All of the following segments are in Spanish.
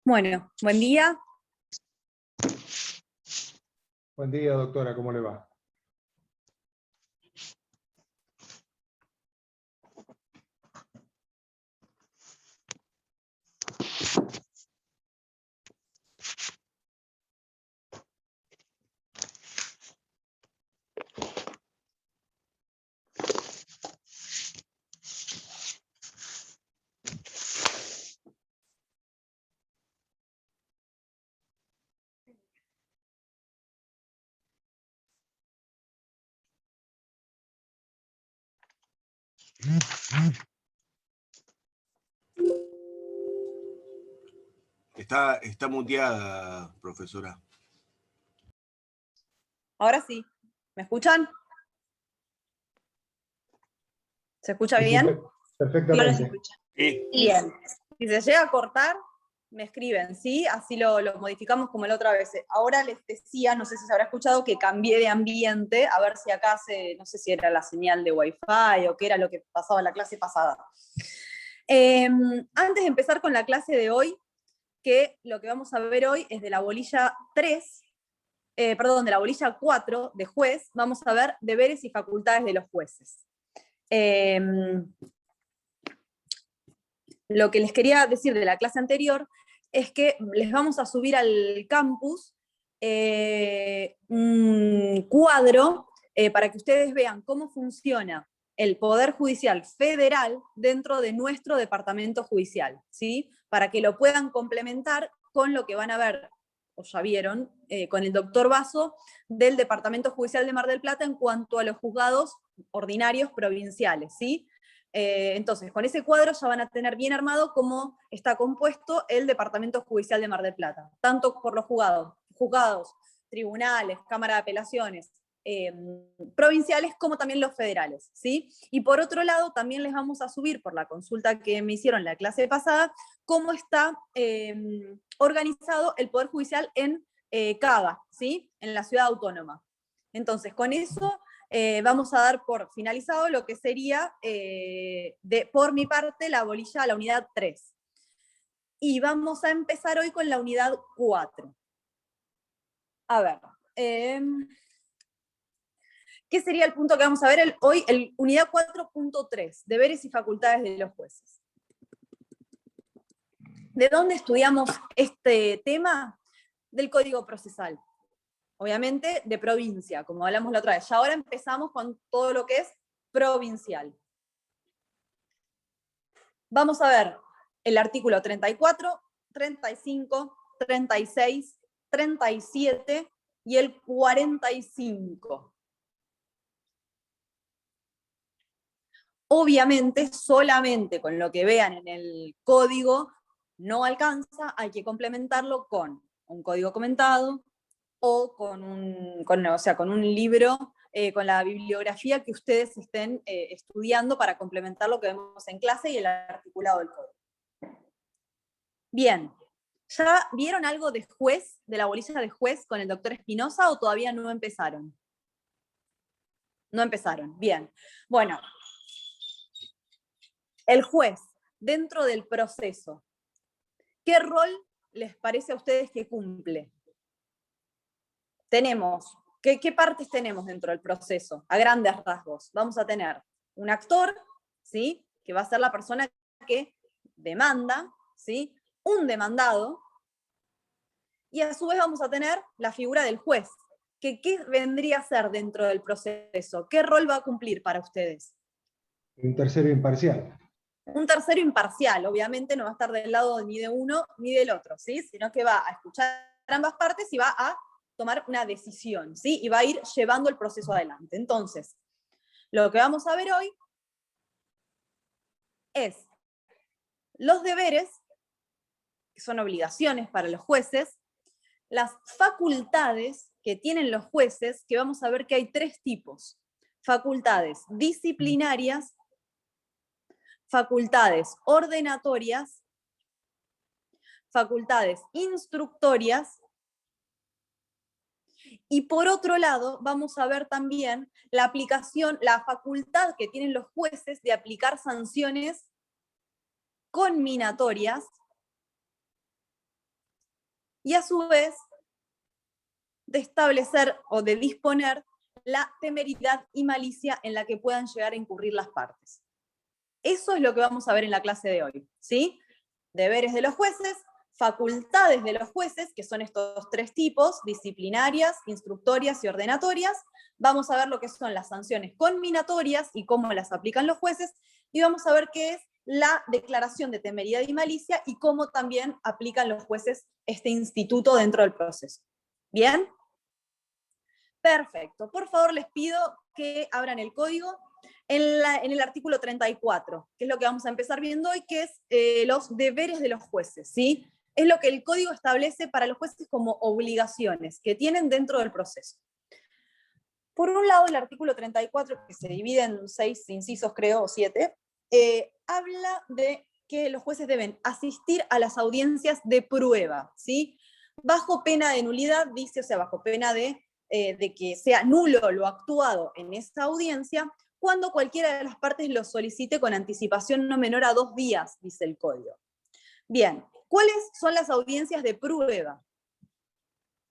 Bueno, buen día. Buen día, doctora, ¿cómo le va? Está muteada, profesora. Ahora sí. ¿Me escuchan? ¿Se escucha Sí, bien? perfectamente. Sí. Bien. Si se llega a cortar, me escriben, ¿sí? Así lo modificamos como la otra vez. Ahora les decía, no sé si se habrá escuchado, que cambié de ambiente, a ver si acá no sé si era la señal de Wi-Fi o qué era lo que pasaba en la clase pasada. Antes de empezar con la clase de hoy, que lo que vamos a ver hoy es de la bolilla 3, de la bolilla 4 de juez, vamos a ver deberes y facultades de los jueces. Lo que les quería decir de la clase anterior es que les vamos a subir al campus un cuadro para que ustedes vean cómo funciona el Poder Judicial Federal dentro de nuestro departamento judicial, ¿sí? Para que lo puedan complementar con lo que van a ver, o ya vieron, con el doctor Basso del Departamento Judicial de Mar del Plata en cuanto a los juzgados ordinarios provinciales, ¿sí? Entonces, con ese cuadro ya van a tener bien armado cómo está compuesto el Departamento Judicial de Mar del Plata, tanto por los juzgados, tribunales, Cámara de Apelaciones, provinciales, como también los federales, ¿sí? Y por otro lado, también les vamos a subir, por la consulta que me hicieron la clase pasada, cómo está organizado el Poder Judicial en Cava, ¿sí? En la ciudad autónoma. Entonces, con eso vamos a dar por finalizado lo que sería, por mi parte, la unidad 3. Y vamos a empezar hoy con la unidad 4. A ver, ¿qué sería el punto que vamos a ver hoy? Unidad 4.3, deberes y facultades de los jueces. ¿De dónde estudiamos este tema? Del Código Procesal. Obviamente de provincia, como hablamos la otra vez. Ya ahora empezamos con todo lo que es provincial. Vamos a ver el artículo 34, 35, 36, 37 y el 45. Obviamente, solamente con lo que vean en el código no alcanza, hay que complementarlo con un código comentado o con un libro, con la bibliografía que ustedes estén estudiando para complementar lo que vemos en clase y el articulado del código. Bien, ¿ya vieron algo de juez, de la bolilla de juez con el doctor Espinosa o todavía no empezaron? No empezaron, bien. Bueno, el juez, dentro del proceso, ¿qué rol les parece a ustedes que cumple? Tenemos, ¿qué partes tenemos dentro del proceso? A grandes rasgos. Vamos a tener un actor, ¿sí? Que va a ser la persona que demanda, ¿sí? Un demandado, y a su vez vamos a tener la figura del juez, que ¿qué vendría a ser dentro del proceso? ¿Qué rol va a cumplir para ustedes? Un tercero imparcial. Un tercero imparcial, obviamente no va a estar del lado ni de uno ni del otro, ¿sí? Sino que va a escuchar ambas partes y va a tomar una decisión, ¿sí? Y va a ir llevando el proceso adelante. Entonces, lo que vamos a ver hoy es los deberes, que son obligaciones para los jueces, las facultades que tienen los jueces, que vamos a ver que hay 3 tipos. Facultades disciplinarias, facultades ordenatorias, facultades instructorias, y por otro lado vamos a ver también la aplicación, la facultad que tienen los jueces de aplicar sanciones conminatorias y a su vez de establecer o de disponer la temeridad y malicia en la que puedan llegar a incurrir las partes. Eso es lo que vamos a ver en la clase de hoy, ¿sí? Deberes de los jueces, facultades de los jueces, que son estos tres tipos, disciplinarias, instructorias y ordenatorias. Vamos a ver lo que son las sanciones conminatorias y cómo las aplican los jueces, y vamos a ver qué es la declaración de temeridad y malicia y cómo también aplican los jueces este instituto dentro del proceso. ¿Bien? Perfecto. Por favor, les pido que abran el código en el artículo 34, que es lo que vamos a empezar viendo hoy, que es los deberes de los jueces, ¿sí? Es lo que el código establece para los jueces como obligaciones que tienen dentro del proceso. Por un lado, el artículo 34, que se divide en 6 incisos, creo, o 7, habla de que los jueces deben asistir a las audiencias de prueba, ¿sí? Bajo pena de nulidad, dice, o sea, bajo pena de que sea nulo lo actuado en esa audiencia, cuando cualquiera de las partes lo solicite con anticipación no menor a 2 días, dice el código. Bien, ¿cuáles son las audiencias de prueba?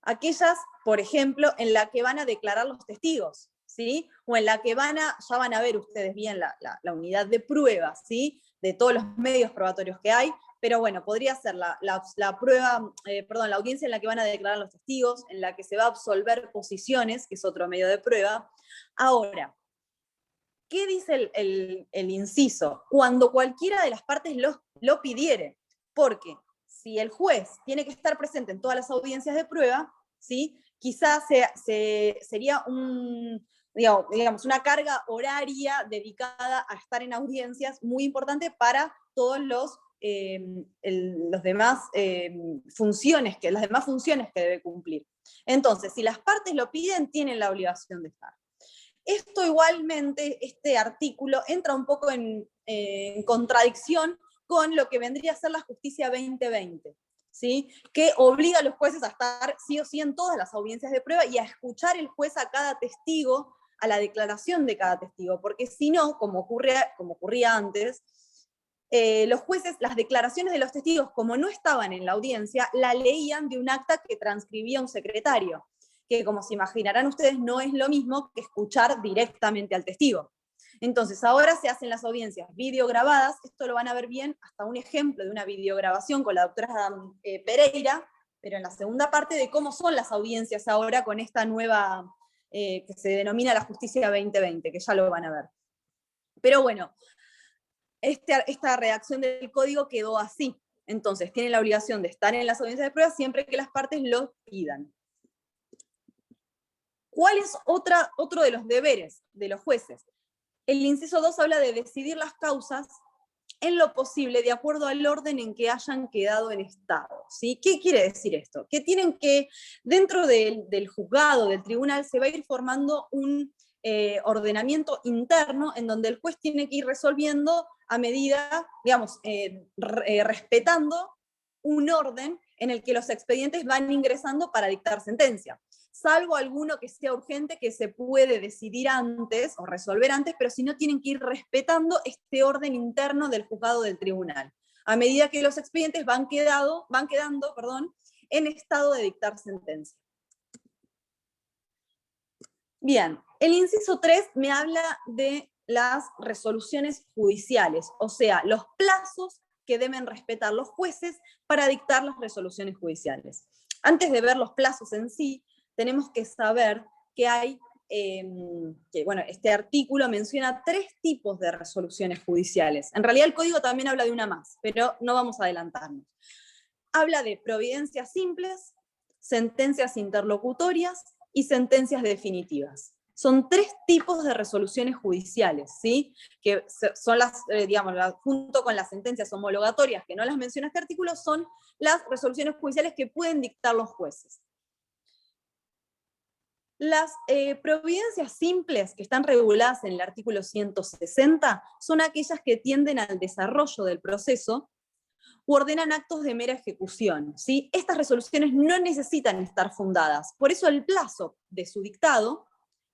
Aquellas, por ejemplo, en la que van a declarar los testigos, ¿sí? O en la que ya van a ver ustedes bien la unidad de prueba, ¿sí? De todos los medios probatorios que hay, pero bueno, podría ser la audiencia en la que van a declarar los testigos, en la que se va a absolver posiciones, que es otro medio de prueba. Ahora, ¿qué dice el inciso? Cuando cualquiera de las partes lo pidiere, porque si el juez tiene que estar presente en todas las audiencias de prueba, ¿sí? Quizás sería una carga horaria dedicada a estar en audiencias muy importante para todos las demás funciones que debe cumplir. Entonces, si las partes lo piden, tienen la obligación de estar. Esto igualmente, este artículo, entra un poco en contradicción con lo que vendría a ser la Justicia 2020, ¿sí? Que obliga a los jueces a estar sí o sí en todas las audiencias de prueba y a escuchar el juez a cada testigo, a la declaración de cada testigo, porque si no, como ocurría antes, los jueces, las declaraciones de los testigos, como no estaban en la audiencia, la leían de un acta que transcribía un secretario, que como se imaginarán ustedes no es lo mismo que escuchar directamente al testigo. Entonces ahora se hacen las audiencias videograbadas, esto lo van a ver bien, hasta un ejemplo de una videograbación con la doctora Pereira, pero en la segunda parte de cómo son las audiencias ahora con esta nueva, que se denomina la Justicia 2020, que ya lo van a ver. Pero bueno, esta redacción del código quedó así. Entonces tienen la obligación de estar en las audiencias de prueba siempre que las partes lo pidan. ¿Cuál es otro de los deberes de los jueces? El inciso 2 habla de decidir las causas en lo posible de acuerdo al orden en que hayan quedado en estado, ¿sí? ¿Qué quiere decir esto? Que tienen que, dentro del juzgado, del tribunal, se va a ir formando un ordenamiento interno en donde el juez tiene que ir resolviendo a medida, digamos, respetando un orden en el que los expedientes van ingresando para dictar sentencia. Salvo alguno que sea urgente, que se puede decidir antes o resolver antes, pero si no tienen que ir respetando este orden interno del juzgado del tribunal, a medida que los expedientes van quedando en estado de dictar sentencia. Bien, el inciso 3 me habla de las resoluciones judiciales, o sea, los plazos que deben respetar los jueces para dictar las resoluciones judiciales. Antes de ver los plazos en sí, tenemos que saber que hay, este artículo menciona 3 tipos de resoluciones judiciales. En realidad el código también habla de una más, pero no vamos a adelantarnos. Habla de providencias simples, sentencias interlocutorias y sentencias definitivas. Son 3 tipos de resoluciones judiciales, ¿sí? Que son junto con las sentencias homologatorias, que no las menciona este artículo, son las resoluciones judiciales que pueden dictar los jueces. Las providencias simples que están reguladas en el artículo 160 son aquellas que tienden al desarrollo del proceso u ordenan actos de mera ejecución, ¿sí? Estas resoluciones no necesitan estar fundadas, por eso el plazo de su dictado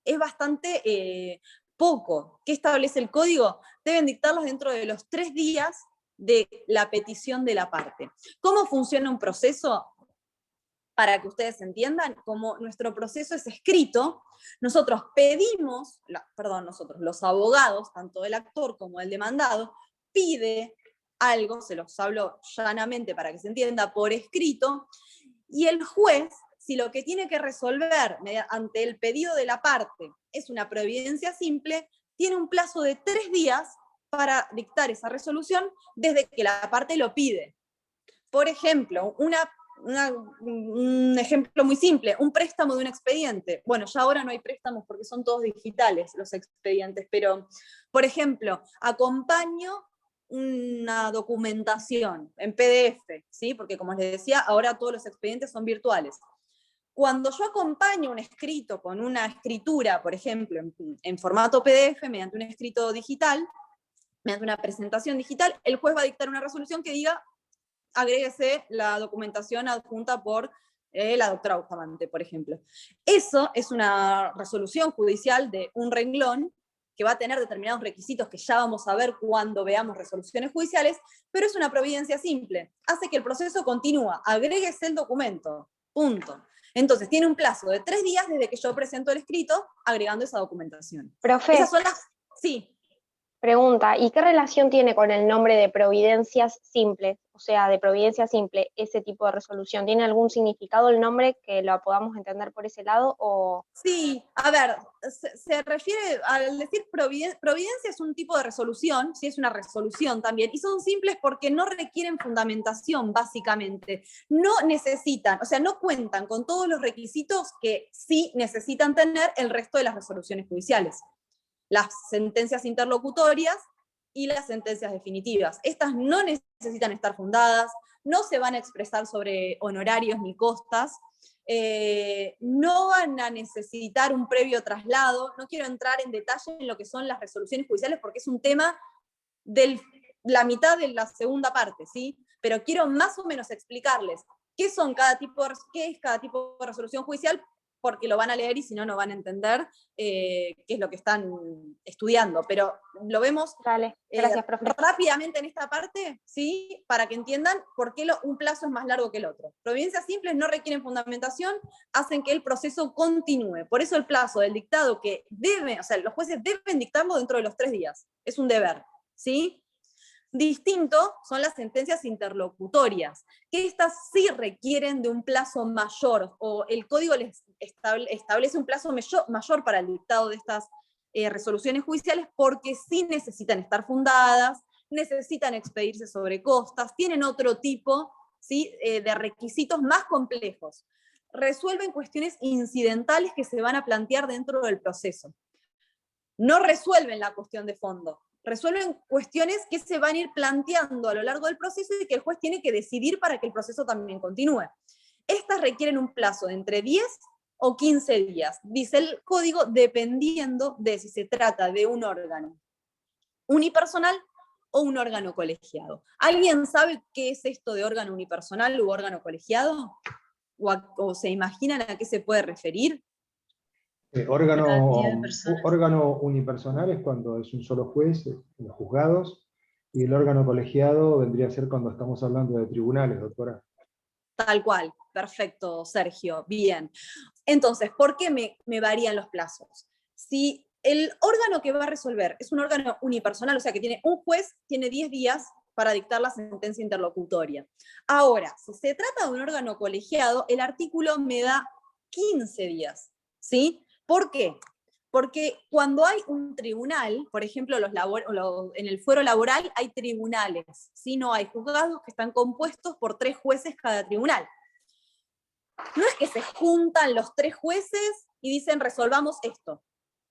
es bastante poco. ¿Qué establece el código? Deben dictarlas dentro de los 3 días de la petición de la parte. ¿Cómo funciona un proceso? para que ustedes entiendan, como nuestro proceso es escrito, nosotros pedimos, los abogados, tanto el actor como el demandado, pide algo, se los hablo llanamente para que se entienda, por escrito, y el juez, si lo que tiene que resolver ante el pedido de la parte es una providencia simple, tiene un plazo de 3 días para dictar esa resolución desde que la parte lo pide. Por ejemplo, un ejemplo muy simple, un préstamo de un expediente. Bueno, ya ahora no hay préstamos porque son todos digitales los expedientes, pero, por ejemplo, acompaño una documentación en PDF, ¿sí? Porque como les decía, ahora todos los expedientes son virtuales. Cuando yo acompaño un escrito con una escritura, por ejemplo, en formato PDF, mediante un escrito digital, mediante una presentación digital, el juez va a dictar una resolución que diga agréguese la documentación adjunta por la doctora Bustamante, por ejemplo. Eso es una resolución judicial de un renglón que va a tener determinados requisitos que ya vamos a ver cuando veamos resoluciones judiciales, pero es una providencia simple. Hace que el proceso continúa, agréguese el documento, punto. Entonces, tiene un plazo de 3 días desde que yo presento el escrito, agregando esa documentación. Profe, Esas son las... Sí. pregunta, ¿y qué relación tiene con el nombre de providencias simples? O sea, de providencia simple, ese tipo de resolución. ¿Tiene algún significado el nombre que lo podamos entender por ese lado? O... Sí, a ver, se refiere, al decir providencia es un tipo de resolución, sí es una resolución también, y son simples porque no requieren fundamentación, básicamente. No necesitan, o sea, no cuentan con todos los requisitos que sí necesitan tener el resto de las resoluciones judiciales. Las sentencias interlocutorias y las sentencias definitivas. Estas no necesitan estar fundadas, no se van a expresar sobre honorarios ni costas, no van a necesitar un previo traslado. No quiero entrar en detalle en lo que son las resoluciones judiciales porque es un tema de la mitad de la segunda parte, ¿sí? Pero quiero más o menos explicarles qué es cada tipo de resolución judicial, porque lo van a leer y si no, no van a entender qué es lo que están estudiando. Pero lo vemos Dale, gracias, profe. rápidamente en esta parte, ¿sí? Para que entiendan por qué un plazo es más largo que el otro. Providencias simples no requieren fundamentación, hacen que el proceso continúe. Por eso el plazo del dictado que los jueces deben dictarlo dentro de los 3 días. Es un deber, ¿sí? Distinto son las sentencias interlocutorias, que estas sí requieren de un plazo mayor, o el código les establece un plazo mayor para el dictado de estas resoluciones judiciales, porque sí necesitan estar fundadas, necesitan expedirse sobre costas, tienen otro tipo, ¿sí? De requisitos más complejos. Resuelven cuestiones incidentales que se van a plantear dentro del proceso. No resuelven la cuestión de fondo. Resuelven cuestiones que se van a ir planteando a lo largo del proceso y que el juez tiene que decidir para que el proceso también continúe. Estas requieren un plazo de entre 10 o 15 días, dice el código, dependiendo de si se trata de un órgano unipersonal o un órgano colegiado. ¿Alguien sabe qué es esto de órgano unipersonal u órgano colegiado? ¿O se imaginan a qué se puede referir? Órgano unipersonal es cuando es un solo juez en los juzgados, y el órgano colegiado vendría a ser cuando estamos hablando de tribunales, doctora. Tal cual, perfecto, Sergio, bien. Entonces, ¿por qué me varían los plazos? Si el órgano que va a resolver es un órgano unipersonal, o sea que tiene un juez, tiene 10 días para dictar la sentencia interlocutoria. Ahora, si se trata de un órgano colegiado, el artículo me da 15 días, ¿sí? ¿Por qué? Porque cuando hay un tribunal, por ejemplo, en el fuero laboral hay tribunales, ¿sí? No hay juzgados que están compuestos por 3 jueces cada tribunal. No es que se juntan los 3 jueces y dicen resolvamos esto,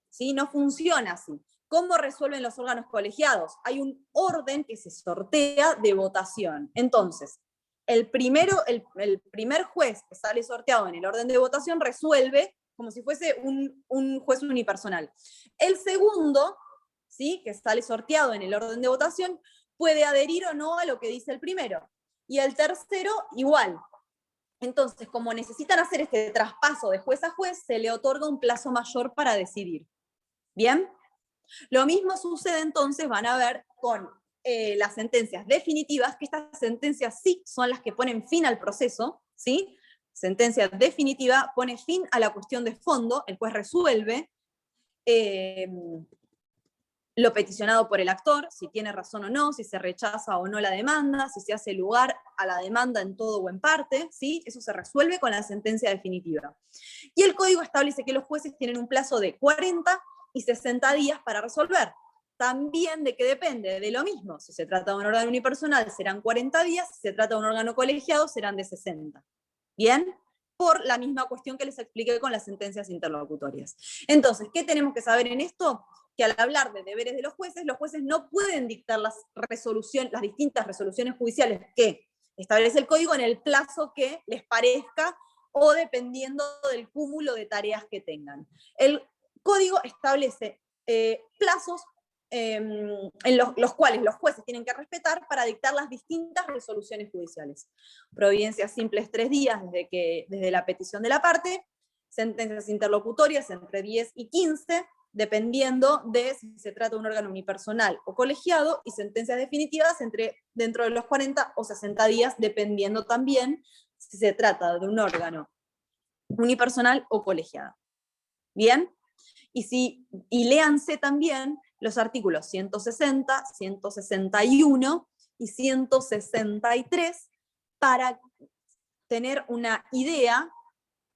¿sí? No funciona así. ¿Cómo resuelven los órganos colegiados? Hay un orden que se sortea de votación. Entonces, el primer juez que sale sorteado en el orden de votación resuelve como si fuese un juez unipersonal. El segundo, ¿sí? Que sale sorteado en el orden de votación, puede adherir o no a lo que dice el primero. Y el tercero, igual. Entonces, como necesitan hacer este traspaso de juez a juez, se le otorga un plazo mayor para decidir. ¿Bien? Lo mismo sucede entonces, van a ver, con las sentencias definitivas, que estas sentencias sí son las que ponen fin al proceso, ¿sí? sentencia definitiva pone fin a la cuestión de fondo, el juez resuelve lo peticionado por el actor, si tiene razón o no, si se rechaza o no la demanda, si se hace lugar a la demanda en todo o en parte, ¿sí? Eso se resuelve con la sentencia definitiva. Y el código establece que los jueces tienen un plazo de 40 y 60 días para resolver. También de qué depende, de lo mismo. Si se trata de un órgano unipersonal serán 40 días, si se trata de un órgano colegiado serán de 60. ¿Bien? Por la misma cuestión que les expliqué con las sentencias interlocutorias. Entonces, ¿qué tenemos que saber en esto? Que al hablar de deberes de los jueces no pueden dictar las distintas resoluciones judiciales que establece el código en el plazo que les parezca o dependiendo del cúmulo de tareas que tengan. El código establece plazos en los cuales los jueces tienen que respetar para dictar las distintas resoluciones judiciales. Providencias simples 3 días desde la petición de la parte, sentencias interlocutorias entre 10 y 15, dependiendo de si se trata de un órgano unipersonal o colegiado, y sentencias definitivas dentro de los 40 o 60 días, dependiendo también si se trata de un órgano unipersonal o colegiado. ¿Bien? Y léanse también los artículos 160, 161 y 163 para tener una idea,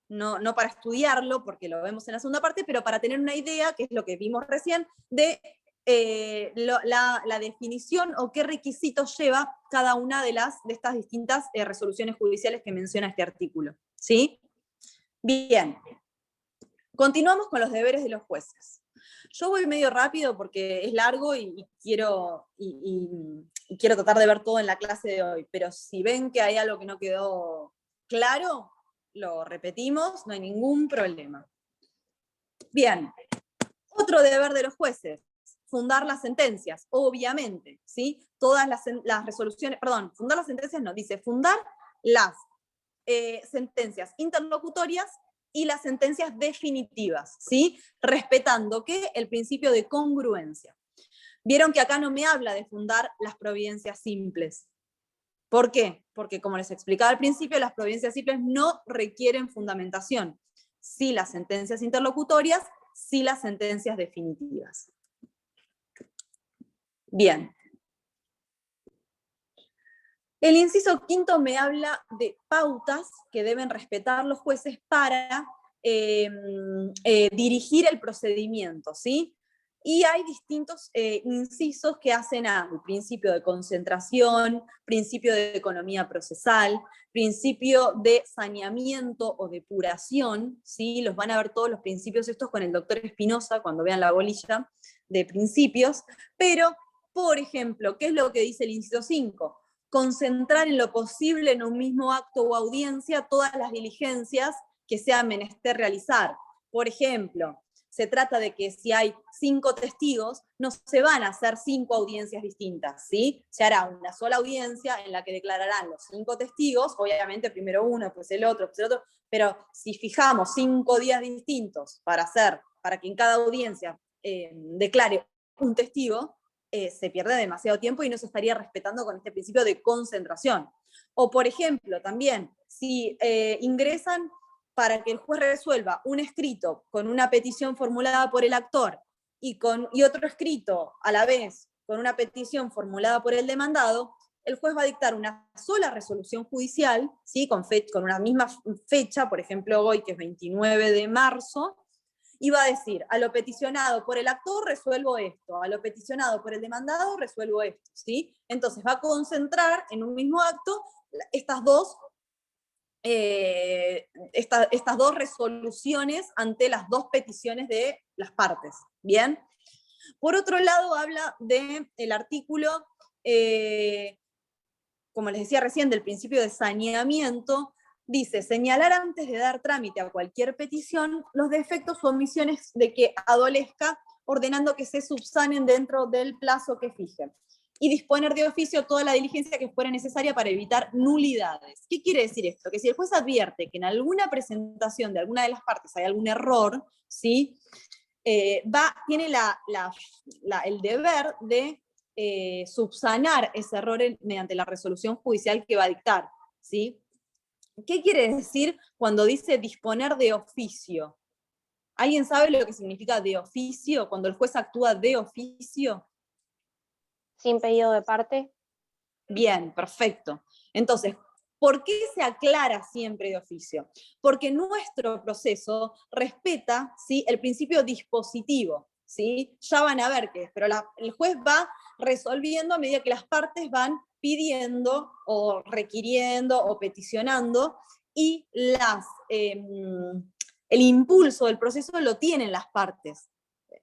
no para estudiarlo, porque lo vemos en la segunda parte, pero para tener una idea, que es lo que vimos recién, de la definición o qué requisitos lleva cada una de estas distintas resoluciones judiciales que menciona este artículo. ¿Sí? Bien. Continuamos con los deberes de los jueces. Yo voy medio rápido porque es largo y quiero tratar de ver todo en la clase de hoy, pero si ven que hay algo que no quedó claro, lo repetimos, no hay ningún problema. Bien, otro deber de los jueces, fundar las sentencias, obviamente, ¿sí? Todas las resoluciones, perdón, fundar las sentencias no, dice fundar las sentencias interlocutorias y las sentencias definitivas, ¿sí? Respetando ¿qué? El principio de congruencia. Vieron que acá no me habla de fundar las providencias simples. ¿Por qué? Porque como les explicaba al principio, las providencias simples no requieren fundamentación. Sí las sentencias interlocutorias, sí las sentencias definitivas. Bien. El inciso quinto me habla de pautas que deben respetar los jueces para dirigir el procedimiento, ¿sí? Y hay distintos incisos que hacen al principio de concentración, principio de economía procesal, principio de saneamiento o depuración, ¿sí? Los van a ver todos los principios estos con el doctor Espinosa cuando vean la bolilla de principios, pero, por ejemplo, ¿qué es lo que dice el inciso 5? Concentrar en lo posible en un mismo acto o audiencia todas las diligencias que sea menester realizar. Por ejemplo, se trata de que si hay 5 testigos, no se van a hacer 5 audiencias distintas, ¿sí? Se hará una sola audiencia en la que declararán los 5 testigos, obviamente primero uno, pues el otro, pero si fijamos 5 días distintos para que en cada audiencia declare un testigo, se pierde demasiado tiempo y no se estaría respetando con este principio de concentración. O, por ejemplo, también, si ingresan para que el juez resuelva un escrito con una petición formulada por el actor y otro escrito a la vez con una petición formulada por el demandado, el juez va a dictar una sola resolución judicial, ¿sí? con una misma fecha, por ejemplo hoy que es 29 de marzo, y va a decir, a lo peticionado por el actor resuelvo esto, a lo peticionado por el demandado resuelvo esto, ¿sí? Entonces va a concentrar en un mismo acto estas dos resoluciones ante las dos peticiones de las partes, ¿bien? Por otro lado, habla del artículo, como les decía recién, del principio de saneamiento. Dice, señalar antes de dar trámite a cualquier petición los defectos o omisiones de que adolezca, ordenando que se subsanen dentro del plazo que fije. Y disponer de oficio toda la diligencia que fuera necesaria para evitar nulidades. ¿Qué quiere decir esto? Que si el juez advierte que en alguna presentación de alguna de las partes hay algún error, ¿sí? Tiene el deber de subsanar ese error mediante la resolución judicial que va a dictar, ¿sí? ¿Qué quiere decir cuando dice disponer de oficio? ¿Alguien sabe lo que significa de oficio? Cuando el juez actúa de oficio. Sin pedido de parte. Bien, perfecto. Entonces, ¿por qué se aclara siempre de oficio? Porque nuestro proceso respeta, ¿sí?, el principio dispositivo, ¿sí? Ya van a ver qué es, pero el juez va resolviendo a medida que las partes van pidiendo o requiriendo o peticionando, y el impulso del proceso lo tienen las partes,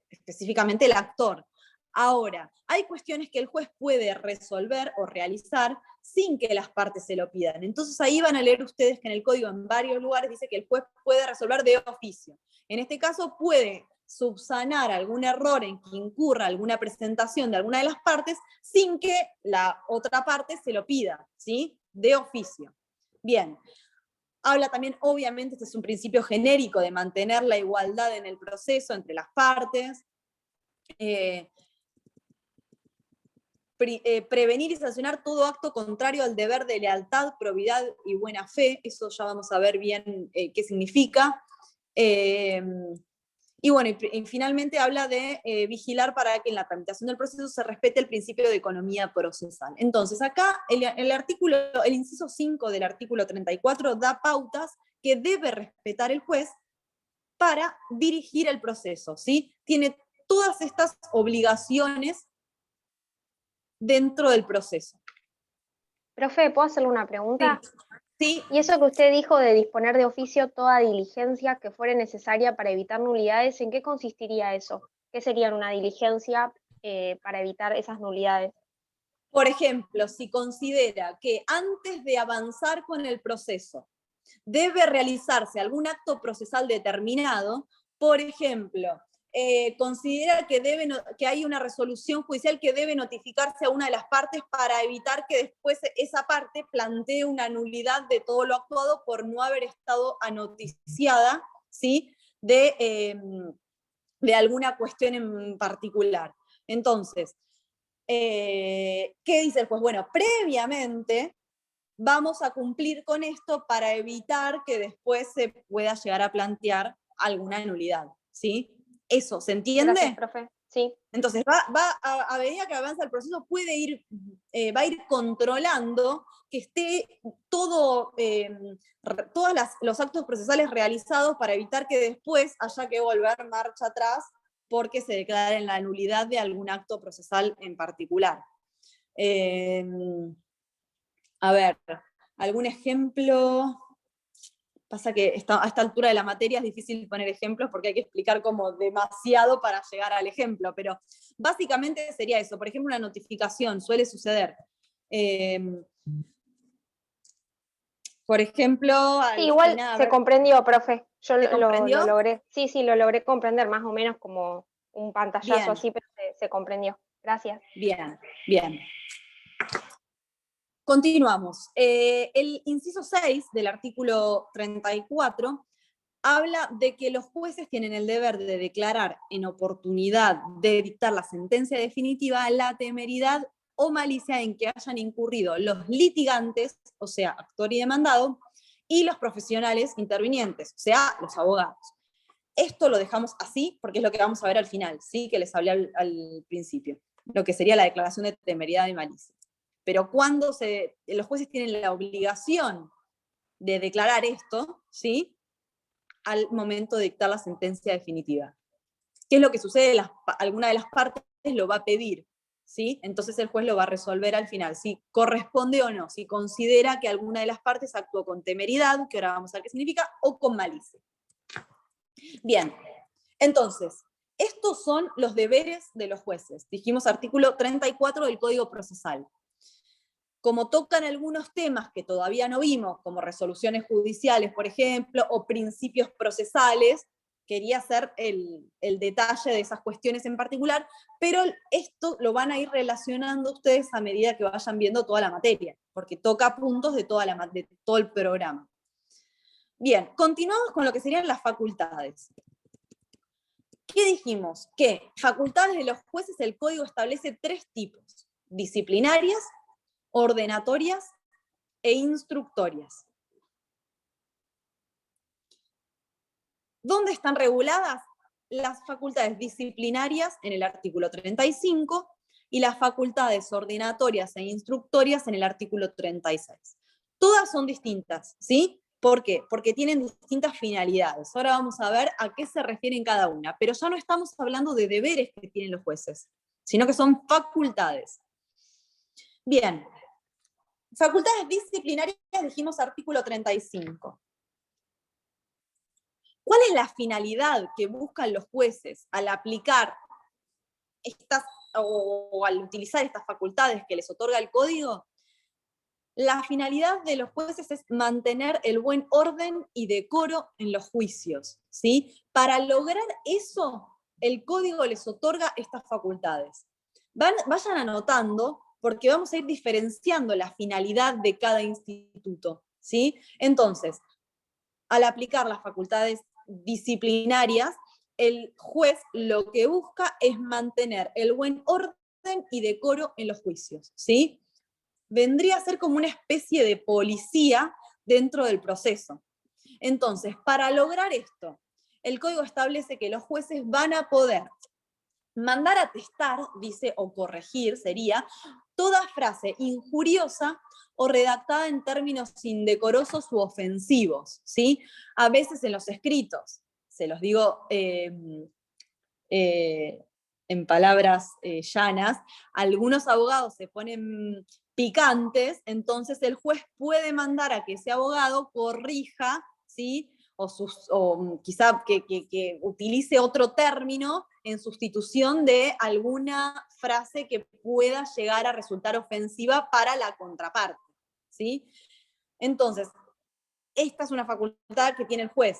específicamente el actor. Ahora, hay cuestiones que el juez puede resolver o realizar sin que las partes se lo pidan. Entonces ahí van a leer ustedes que en el código en varios lugares dice que el juez puede resolver de oficio. En este caso puede subsanar algún error en que incurra alguna presentación de alguna de las partes sin que la otra parte se lo pida, ¿sí? De oficio. Bien. Habla también, obviamente, este es un principio genérico de mantener la igualdad en el proceso entre las partes. Prevenir y sancionar todo acto contrario al deber de lealtad, probidad y buena fe. Eso ya vamos a ver bien qué significa. Y bueno, y finalmente habla de vigilar para que en la tramitación del proceso se respete el principio de economía procesal. Entonces, acá el inciso 5 del artículo 34 da pautas que debe respetar el juez para dirigir el proceso, ¿sí? Tiene todas estas obligaciones dentro del proceso. Profe, ¿puedo hacerle una pregunta? Sí. Y eso que usted dijo de disponer de oficio toda diligencia que fuere necesaria para evitar nulidades, ¿en qué consistiría eso? ¿Qué sería una diligencia para evitar esas nulidades? Por ejemplo, si considera que antes de avanzar con el proceso debe realizarse algún acto procesal determinado, por ejemplo, considera que hay una resolución judicial que debe notificarse a una de las partes para evitar que después esa parte plantee una nulidad de todo lo actuado por no haber estado anoticiada, ¿sí?, de alguna cuestión en particular. Entonces, ¿qué dice el juez? Bueno, previamente vamos a cumplir con esto para evitar que después se pueda llegar a plantear alguna nulidad, ¿sí? Eso, ¿se entiende? Gracias, profe. Sí. Entonces, a medida que avanza el proceso, va a ir controlando que esté todos los actos procesales realizados para evitar que después haya que volver marcha atrás porque se declare la nulidad de algún acto procesal en particular. A ver, ¿algún ejemplo? Pasa que a esta altura de la materia es difícil poner ejemplos porque hay que explicar como demasiado para llegar al ejemplo, pero básicamente sería eso. Por ejemplo, una notificación suele suceder. Por ejemplo, Sí, igual se comprendió, profe. Yo lo logré. Sí, lo logré comprender más o menos como un pantallazo bien, así, pero se comprendió. Gracias. Bien, bien. Continuamos. El inciso 6 del artículo 34 habla de que los jueces tienen el deber de declarar en oportunidad de dictar la sentencia definitiva la temeridad o malicia en que hayan incurrido los litigantes, o sea, actor y demandado, y los profesionales intervinientes, o sea, los abogados. Esto lo dejamos así porque es lo que vamos a ver al final, ¿sí? Que les hablé al principio, lo que sería la declaración de temeridad y malicia. Pero cuando los jueces tienen la obligación de declarar esto, ¿sí?, al momento de dictar la sentencia definitiva. ¿Qué es lo que sucede? Alguna de las partes lo va a pedir, ¿sí? Entonces el juez lo va a resolver al final, si corresponde o no, si considera que alguna de las partes actuó con temeridad, que ahora vamos a ver qué significa, o con malicia. Bien, entonces, estos son los deberes de los jueces. Dijimos artículo 34 del Código Procesal. Como tocan algunos temas que todavía no vimos, como resoluciones judiciales, por ejemplo, o principios procesales, quería hacer el detalle de esas cuestiones en particular, pero esto lo van a ir relacionando ustedes a medida que vayan viendo toda la materia, porque toca puntos de todo el programa. Bien, continuamos con lo que serían las facultades. ¿Qué dijimos? Que facultades de los jueces el Código establece 3 tipos: disciplinarias, ordenatorias e instructorias. ¿Dónde están reguladas? Las facultades disciplinarias en el artículo 35 y las facultades ordinatorias e instructorias en el artículo 36. Todas son distintas, ¿sí? ¿Por qué? Porque tienen distintas finalidades. Ahora vamos a ver a qué se refieren cada una, pero ya no estamos hablando de deberes que tienen los jueces, sino que son facultades. Bien, facultades disciplinarias, dijimos artículo 35. ¿Cuál es la finalidad que buscan los jueces al aplicar estas, o al utilizar estas facultades que les otorga el código? La finalidad de los jueces es mantener el buen orden y decoro en los juicios, ¿sí? Para lograr eso, el código les otorga estas facultades. Vayan anotando, porque vamos a ir diferenciando la finalidad de cada instituto, ¿sí? Entonces, al aplicar las facultades disciplinarias, el juez lo que busca es mantener el buen orden y decoro en los juicios, ¿sí? Vendría a ser como una especie de policía dentro del proceso. Entonces, para lograr esto, el código establece que los jueces van a poder mandar a atestar, dice, o corregir, sería, toda frase injuriosa o redactada en términos indecorosos u ofensivos, ¿sí? A veces en los escritos, se los digo en palabras llanas, algunos abogados se ponen picantes, entonces el juez puede mandar a que ese abogado corrija, ¿sí? O quizá que utilice otro término en sustitución de alguna frase que pueda llegar a resultar ofensiva para la contraparte, ¿sí? Entonces, esta es una facultad que tiene el juez,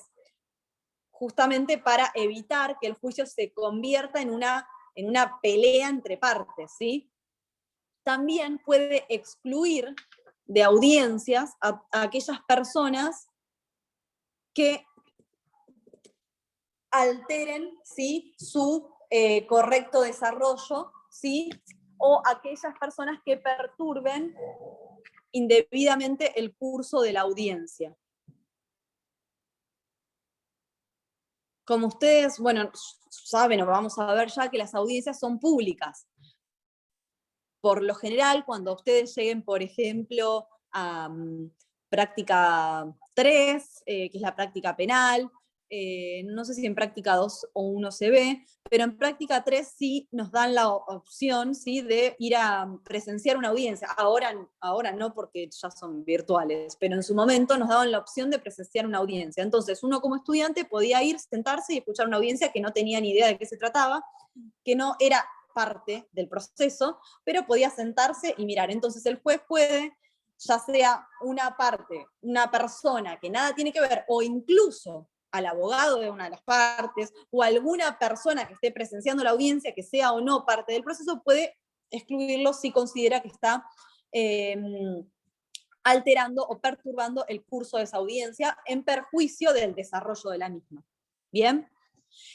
justamente para evitar que el juicio se convierta en una pelea entre partes, ¿sí? También puede excluir de audiencias a aquellas personas que alteren, ¿sí?, su correcto desarrollo, ¿sí?, o aquellas personas que perturben indebidamente el curso de la audiencia. Como ustedes, bueno, saben o vamos a ver ya que las audiencias son públicas. Por lo general, cuando ustedes lleguen, por ejemplo, a práctica 3, que es la práctica penal, no sé si en práctica 2 o 1 se ve, pero en práctica 3 sí nos dan la opción, ¿sí?, de ir a presenciar una audiencia. Ahora no, porque ya son virtuales, pero en su momento nos daban la opción de presenciar una audiencia. Entonces uno como estudiante podía ir, sentarse y escuchar una audiencia que no tenía ni idea de qué se trataba, que no era parte del proceso, pero podía sentarse y mirar. Entonces el juez puede, ya sea una parte, una persona que nada tiene que ver, o incluso al abogado de una de las partes, o alguna persona que esté presenciando la audiencia, que sea o no parte del proceso, puede excluirlo si considera que está alterando o perturbando el curso de esa audiencia en perjuicio del desarrollo de la misma. ¿Bien?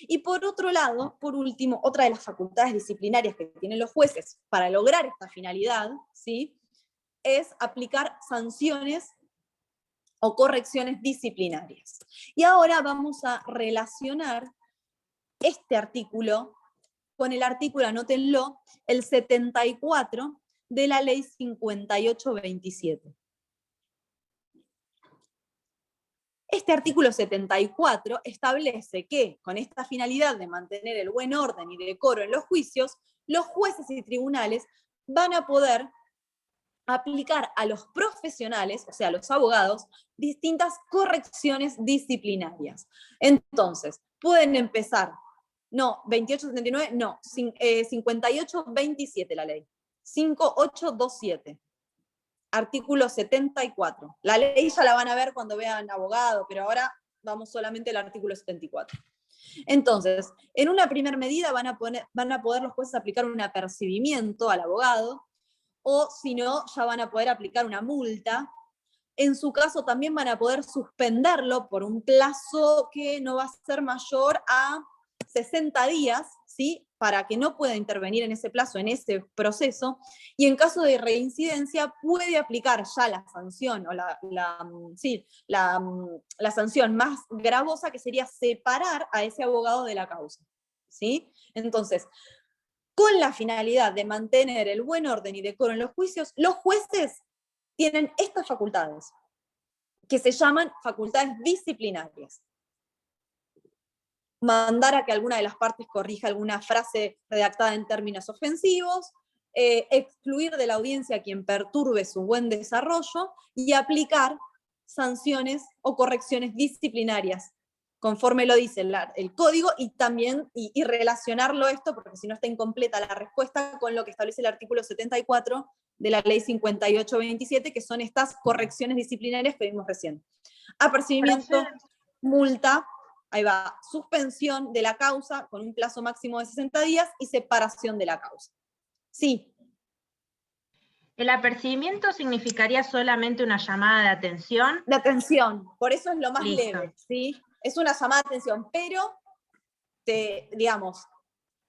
Y por otro lado, por último, otra de las facultades disciplinarias que tienen los jueces para lograr esta finalidad, ¿sí?, es aplicar sanciones o correcciones disciplinarias. Y ahora vamos a relacionar este artículo con el artículo, anótenlo, el 74 de la ley 5827. Este artículo 74 establece que, con esta finalidad de mantener el buen orden y decoro en los juicios, los jueces y tribunales van a poder aplicar a los profesionales, o sea, a los abogados, distintas correcciones disciplinarias. Entonces, pueden empezar, no, 2879, no, 5827 la ley, 5827. Artículo 74. La ley ya la van a ver cuando vean abogado, pero ahora vamos solamente al artículo 74. Entonces, en una primera medida van a poder los jueces aplicar un apercibimiento al abogado, o si no, ya van a poder aplicar una multa. En su caso también van a poder suspenderlo por un plazo que no va a ser mayor a 60 días, ¿sí? Para que no pueda intervenir en ese plazo, en ese proceso, y en caso de reincidencia puede aplicar ya la sanción, o la sanción más gravosa, que sería separar a ese abogado de la causa, ¿sí? Entonces, con la finalidad de mantener el buen orden y decoro en los juicios, los jueces tienen estas facultades, que se llaman facultades disciplinarias. Mandar a que alguna de las partes corrija alguna frase redactada en términos ofensivos, excluir de la audiencia a quien perturbe su buen desarrollo y aplicar sanciones o correcciones disciplinarias, conforme lo dice el código, y también y relacionarlo esto, porque si no está incompleta la respuesta, con lo que establece el artículo 74 de la ley 5827, que son estas correcciones disciplinarias que vimos recién. Apercibimiento, multa, ahí va, suspensión de la causa con un plazo máximo de 60 días y separación de la causa. Sí. ¿El apercibimiento significaría solamente una llamada de atención? De atención, por eso es lo más Listo. leve, ¿sí? Es una llamada de atención, pero te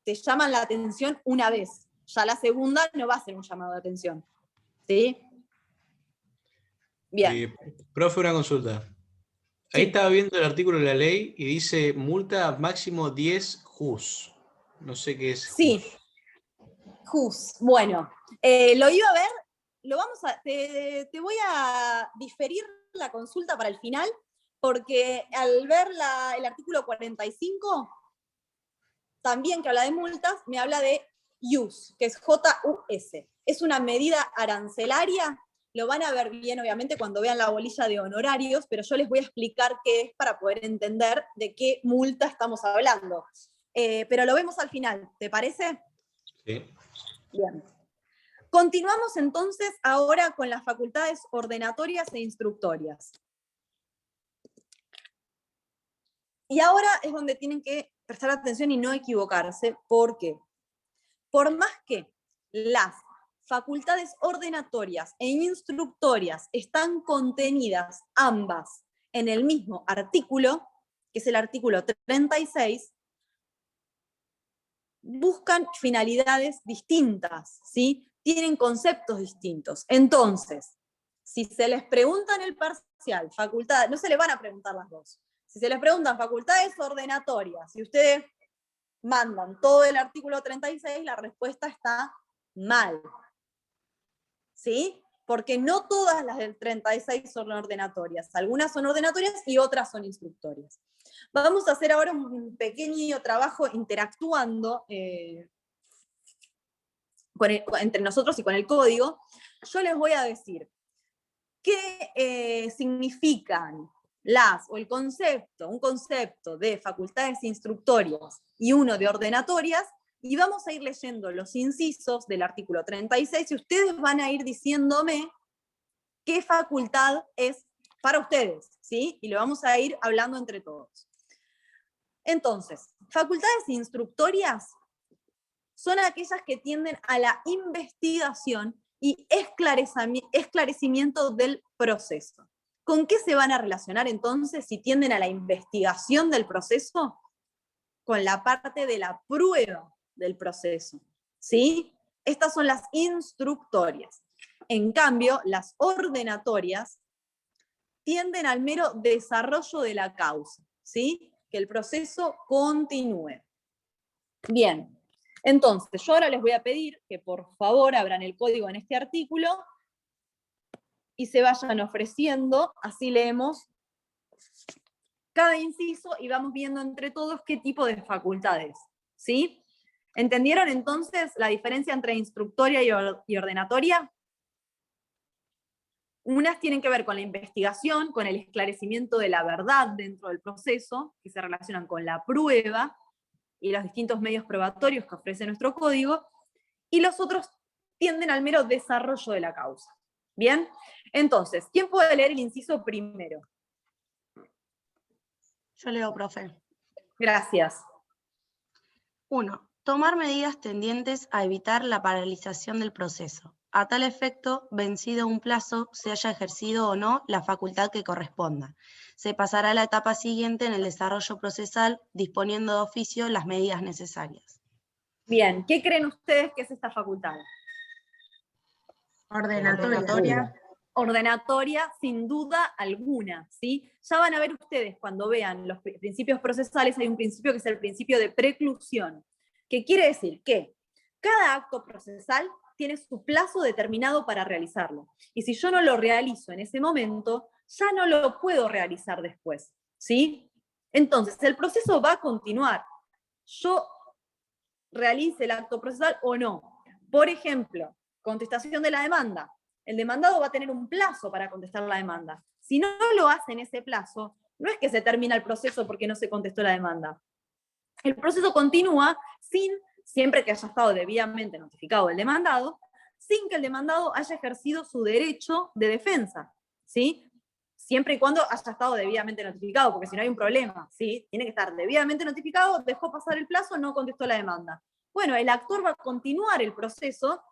llaman la atención una vez. Ya la segunda no va a ser un llamado de atención. ¿Sí? Bien. Profe, una consulta. Ahí Sí. estaba viendo el artículo de la ley y dice multa máximo 10 juz. No sé qué es. Sí. Juz. Bueno, lo iba a ver, te voy a diferir la consulta para el final, porque al ver el artículo 45, también que habla de multas, me habla de JUS, que es J-U-S. Es una medida arancelaria. Lo van a ver bien, obviamente, cuando vean la bolilla de honorarios, pero yo les voy a explicar qué es para poder entender de qué multa estamos hablando. Pero lo vemos al final, ¿te parece? Sí. Bien. Continuamos entonces ahora con las facultades ordenatorias e instructorias. Y ahora es donde tienen que prestar atención y no equivocarse. ¿Por qué? Por más que las facultades ordenatorias e instructorias están contenidas ambas en el mismo artículo, que es el artículo 36, buscan finalidades distintas, ¿sí? Tienen conceptos distintos. Entonces, si se les pregunta en el parcial, facultad, no se les van a preguntar las dos. Si se les preguntan facultades ordenatorias y ustedes mandan todo el artículo 36, la respuesta está mal. ¿Sí? Porque no todas las del 36 son ordenatorias. Algunas son ordenatorias y otras son instructorias. Vamos a hacer ahora un pequeño trabajo interactuando entre nosotros y con el código. Yo les voy a decir qué significan un concepto de facultades instructorias y uno de ordenatorias, y vamos a ir leyendo los incisos del artículo 36 y ustedes van a ir diciéndome qué facultad es para ustedes, ¿sí? Y lo vamos a ir hablando entre todos. Entonces, facultades instructorias son aquellas que tienden a la investigación y esclarecimiento del proceso. ¿Con qué se van a relacionar entonces si tienden a la investigación del proceso? Con la parte de la prueba del proceso, ¿sí? Estas son las instructorias. En cambio, las ordenatorias tienden al mero desarrollo de la causa, ¿sí? Que el proceso continúe. Bien, entonces yo ahora les voy a pedir que por favor abran el código en este artículo y se vayan ofreciendo, así leemos cada inciso y vamos viendo entre todos qué tipo de facultades, ¿sí? ¿Entendieron entonces la diferencia entre instructoria y ordenatoria? Unas tienen que ver con la investigación, con el esclarecimiento de la verdad dentro del proceso, que se relacionan con la prueba y los distintos medios probatorios que ofrece nuestro código, y los otros tienden al mero desarrollo de la causa. ¿Bien? Entonces, ¿quién puede leer el inciso primero? Yo leo, profe. Gracias. 1. Tomar medidas tendientes a evitar la paralización del proceso. A tal efecto, vencido un plazo, se haya ejercido o no la facultad que corresponda. Se pasará a la etapa siguiente en el desarrollo procesal, disponiendo de oficio las medidas necesarias. Bien, ¿qué creen ustedes que es esta facultad? Ordenatoria. Ordenatoria, sin duda alguna, ¿sí? Ya van a ver ustedes, cuando vean los principios procesales, hay un principio que es el principio de preclusión, que quiere decir que cada acto procesal tiene su plazo determinado para realizarlo. Y si yo no lo realizo en ese momento, ya no lo puedo realizar después, ¿sí? Entonces, el proceso va a continuar. Yo realice el acto procesal o no. Por ejemplo, contestación de la demanda. El demandado va a tener un plazo para contestar la demanda. Si no lo hace en ese plazo, no es que se termina el proceso porque no se contestó la demanda. El proceso continúa siempre que haya estado debidamente notificado el demandado, sin que el demandado haya ejercido su derecho de defensa, ¿sí? Siempre y cuando haya estado debidamente notificado, porque si no hay un problema, ¿sí? Tiene que estar debidamente notificado, dejó pasar el plazo, no contestó la demanda. Bueno, el actor va a continuar el proceso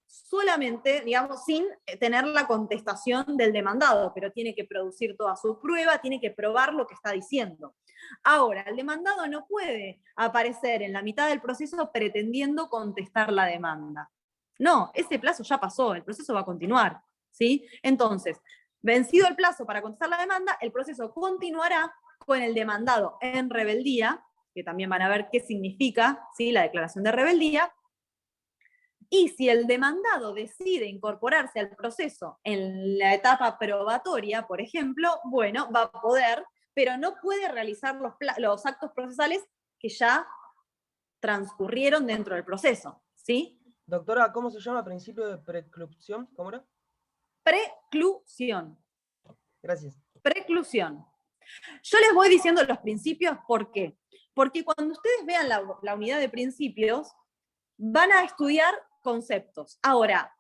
solamente, digamos, sin tener la contestación del demandado, pero tiene que producir toda su prueba, tiene que probar lo que está diciendo. Ahora, el demandado no puede aparecer en la mitad del proceso pretendiendo contestar la demanda. No, ese plazo ya pasó, el proceso va a continuar, ¿sí? Entonces, vencido el plazo para contestar la demanda, el proceso continuará con el demandado en rebeldía, que también van a ver qué significa, ¿sí?, la declaración de rebeldía. Y si el demandado decide incorporarse al proceso en la etapa probatoria, por ejemplo, bueno, va a poder, pero no puede realizar los actos procesales que ya transcurrieron dentro del proceso, ¿sí? Doctora, ¿cómo se llama principio de preclusión? ¿Cómo era? Preclusión. Gracias. Preclusión. Yo les voy diciendo los principios, ¿por qué? Porque cuando ustedes vean la unidad de principios, van a estudiar conceptos. Ahora,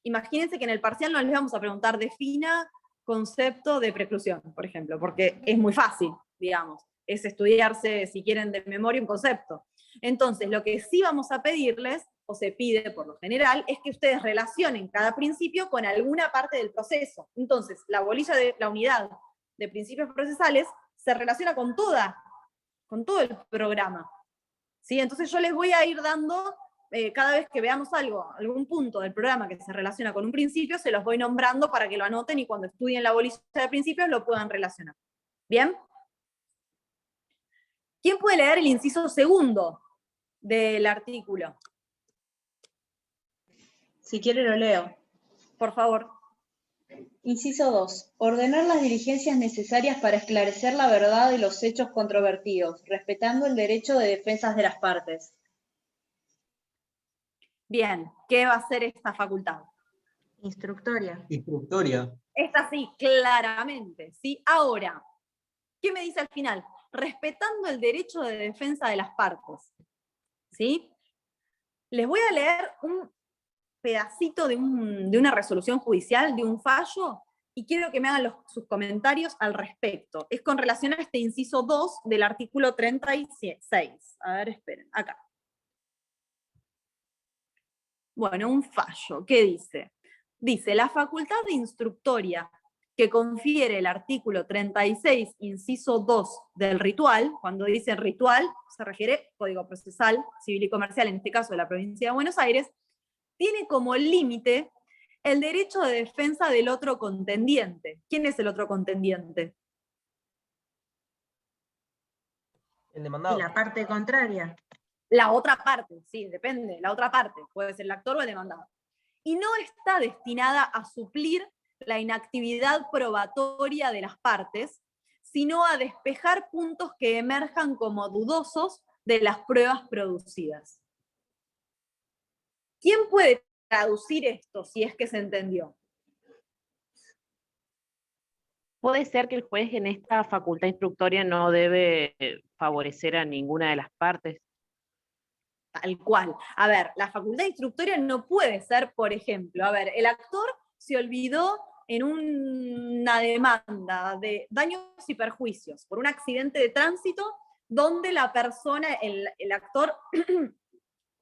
imagínense que en el parcial no les vamos a preguntar defina concepto de preclusión, por ejemplo, porque es muy fácil, digamos, es estudiarse, si quieren, de memoria un concepto. Entonces, lo que sí vamos a pedirles, o se pide por lo general, es que ustedes relacionen cada principio con alguna parte del proceso. Entonces, la bolilla de la unidad de principios procesales se relaciona con todo el programa, ¿sí? Entonces yo les voy a ir dando, cada vez que veamos algún punto del programa que se relaciona con un principio, se los voy nombrando para que lo anoten y cuando estudien la bolilla de principios lo puedan relacionar. ¿Bien? ¿Quién puede leer el inciso segundo del artículo? Si quiere lo leo. Por favor. Inciso 2. Ordenar las diligencias necesarias para esclarecer la verdad de los hechos controvertidos, respetando el derecho de defensa de las partes. Bien, ¿qué va a hacer esta facultad? Instructoria. Instructoria. Esta sí, claramente, ¿sí? Ahora, ¿qué me dice al final? Respetando el derecho de defensa de las partes, ¿sí? Les voy a leer un pedacito de una resolución judicial, de un fallo, y quiero que me hagan sus comentarios al respecto. Es con relación a este inciso 2 del artículo 36. A ver, esperen, acá. Bueno, un fallo, ¿qué dice? Dice, la facultad de instructoria que confiere el artículo 36, inciso 2 del ritual, cuando dice ritual, se refiere Código Procesal Civil y Comercial, en este caso de la provincia de Buenos Aires, tiene como límite el derecho de defensa del otro contendiente. ¿Quién es el otro contendiente? El demandado. Y la parte contraria. La otra parte, sí, depende, la otra parte, puede ser el actor o el demandado. Y no está destinada a suplir la inactividad probatoria de las partes, sino a despejar puntos que emerjan como dudosos de las pruebas producidas. ¿Quién puede traducir esto si es que se entendió? Puede ser que el juez en esta facultad instructoria no debe favorecer a ninguna de las partes. Tal cual. A ver, la facultad instructoria no puede ser, por ejemplo, a ver, el actor se olvidó en una demanda de daños y perjuicios por un accidente de tránsito donde la persona, el actor,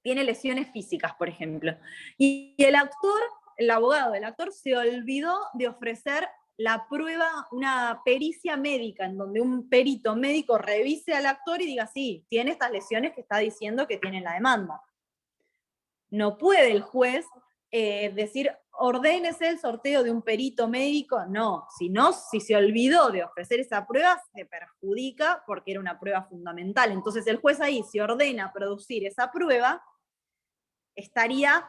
tiene lesiones físicas, por ejemplo. Y el actor, el abogado del actor, se olvidó de ofrecer la prueba, una pericia médica, en donde un perito médico revise al actor y diga, sí, tiene estas lesiones que está diciendo que tiene en la demanda. No puede el juez decir, ordénese el sorteo de un perito médico. No, si se olvidó de ofrecer esa prueba, se perjudica porque era una prueba fundamental. Entonces el juez ahí, si ordena producir esa prueba, estaría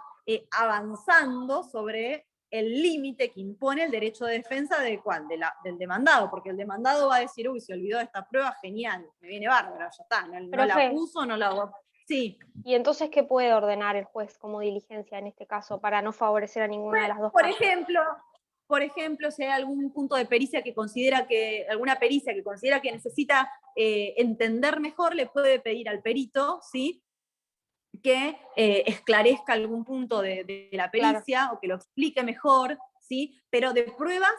avanzando sobre el límite que impone el derecho de defensa del demandado, porque el demandado va a decir, uy, se olvidó de esta prueba, genial, me viene bárbaro, ya está, no la puso, no la... Sí. ¿Y entonces qué puede ordenar el juez como diligencia en este caso para no favorecer a ninguna de las dos partes? Por ejemplo, si hay algún punto de pericia que considera que, alguna pericia que considera que necesita entender mejor, le puede pedir al perito, ¿sí?, que esclarezca algún punto de la pericia, claro, o que lo explique mejor, ¿sí? Pero de pruebas,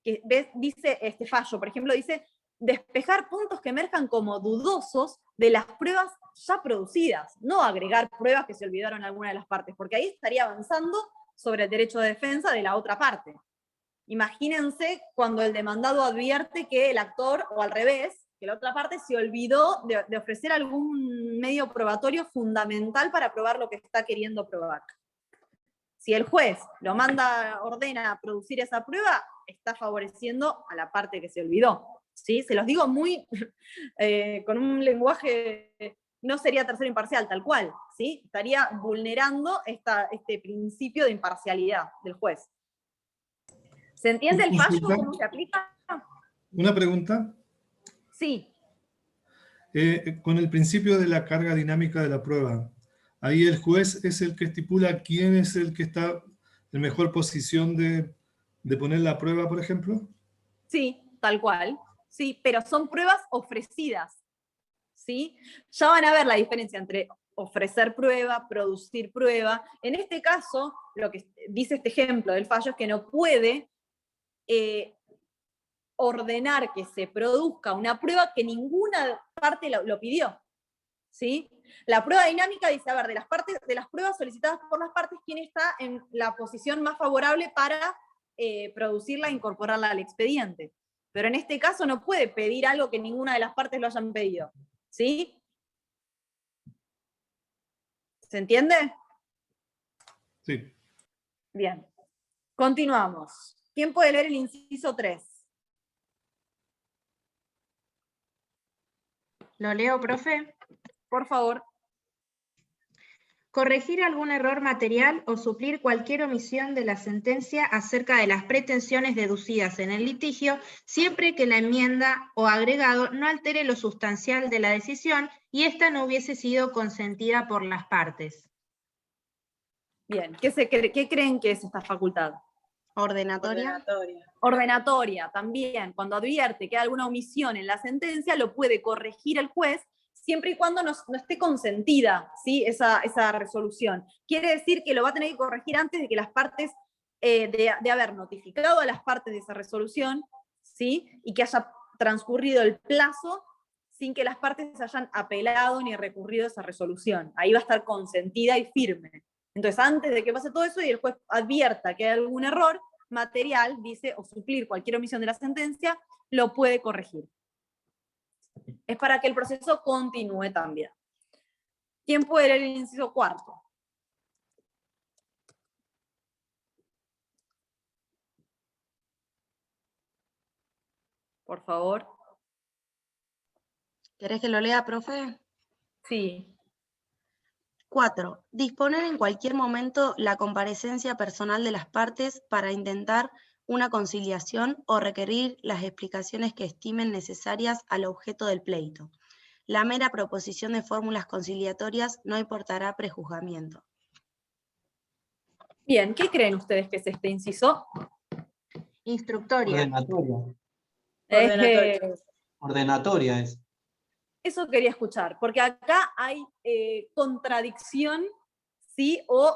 que dice este fallo, por ejemplo, dice despejar puntos que emerjan como dudosos de las pruebas ya producidas, no agregar pruebas que se olvidaron alguna de las partes, porque ahí estaría avanzando sobre el derecho de defensa de la otra parte. Imagínense cuando el demandado advierte que el actor, o al revés, que la otra parte se olvidó de ofrecer algún medio probatorio fundamental para probar lo que está queriendo probar. Si el juez lo ordena a producir esa prueba, está favoreciendo a la parte que se olvidó, ¿sí? Se los digo muy, con un lenguaje, no sería tercero imparcial, tal cual, ¿sí? Estaría vulnerando este principio de imparcialidad del juez. ¿Se entiende el fallo? ¿Cómo se aplica? Una pregunta. Sí. Con el principio de la carga dinámica de la prueba, ahí el juez es el que estipula quién es el que está en mejor posición de poner la prueba, por ejemplo. Sí, tal cual. Sí, pero son pruebas ofrecidas, ¿sí? Ya van a ver la diferencia entre ofrecer prueba, producir prueba. En este caso, lo que dice este ejemplo del fallo es que no puede ordenar que se produzca una prueba que ninguna parte lo pidió, ¿sí? La prueba dinámica dice, a ver, de las pruebas solicitadas por las partes, ¿quién está en la posición más favorable para producirla e incorporarla al expediente? Pero en este caso no puede pedir algo que ninguna de las partes lo hayan pedido, ¿sí? ¿Se entiende? Sí. Bien. Continuamos. ¿Quién puede leer el inciso 3? ¿Lo leo, profe? Por favor. Corregir algún error material o suplir cualquier omisión de la sentencia acerca de las pretensiones deducidas en el litigio, siempre que la enmienda o agregado no altere lo sustancial de la decisión y ésta no hubiese sido consentida por las partes. Bien, ¿qué creen que es esta facultad? Ordenatoria. Ordenatoria, también. Cuando advierte que hay alguna omisión en la sentencia, lo puede corregir el juez, siempre y cuando no esté consentida, ¿sí?, esa resolución. Quiere decir que lo va a tener que corregir antes de que las partes, de haber notificado a las partes de esa resolución, ¿sí?, y que haya transcurrido el plazo sin que las partes hayan apelado ni recurrido a esa resolución. Ahí va a estar consentida y firme. Entonces, antes de que pase todo eso y el juez advierta que hay algún error material, dice, o suplir cualquier omisión de la sentencia, lo puede corregir. Es para que el proceso continúe también. ¿Quién puede leer el inciso 4? Por favor. ¿Querés que lo lea, profe? Sí. 4. Disponer en cualquier momento la comparecencia personal de las partes para intentar una conciliación o requerir las explicaciones que estimen necesarias al objeto del pleito. La mera proposición de fórmulas conciliatorias no importará prejuzgamiento. Bien, ¿qué creen ustedes que es este inciso? Instructoria. Ordenatoria. Ordenatoria es. Eso quería escuchar, porque acá hay contradicción, ¿sí? O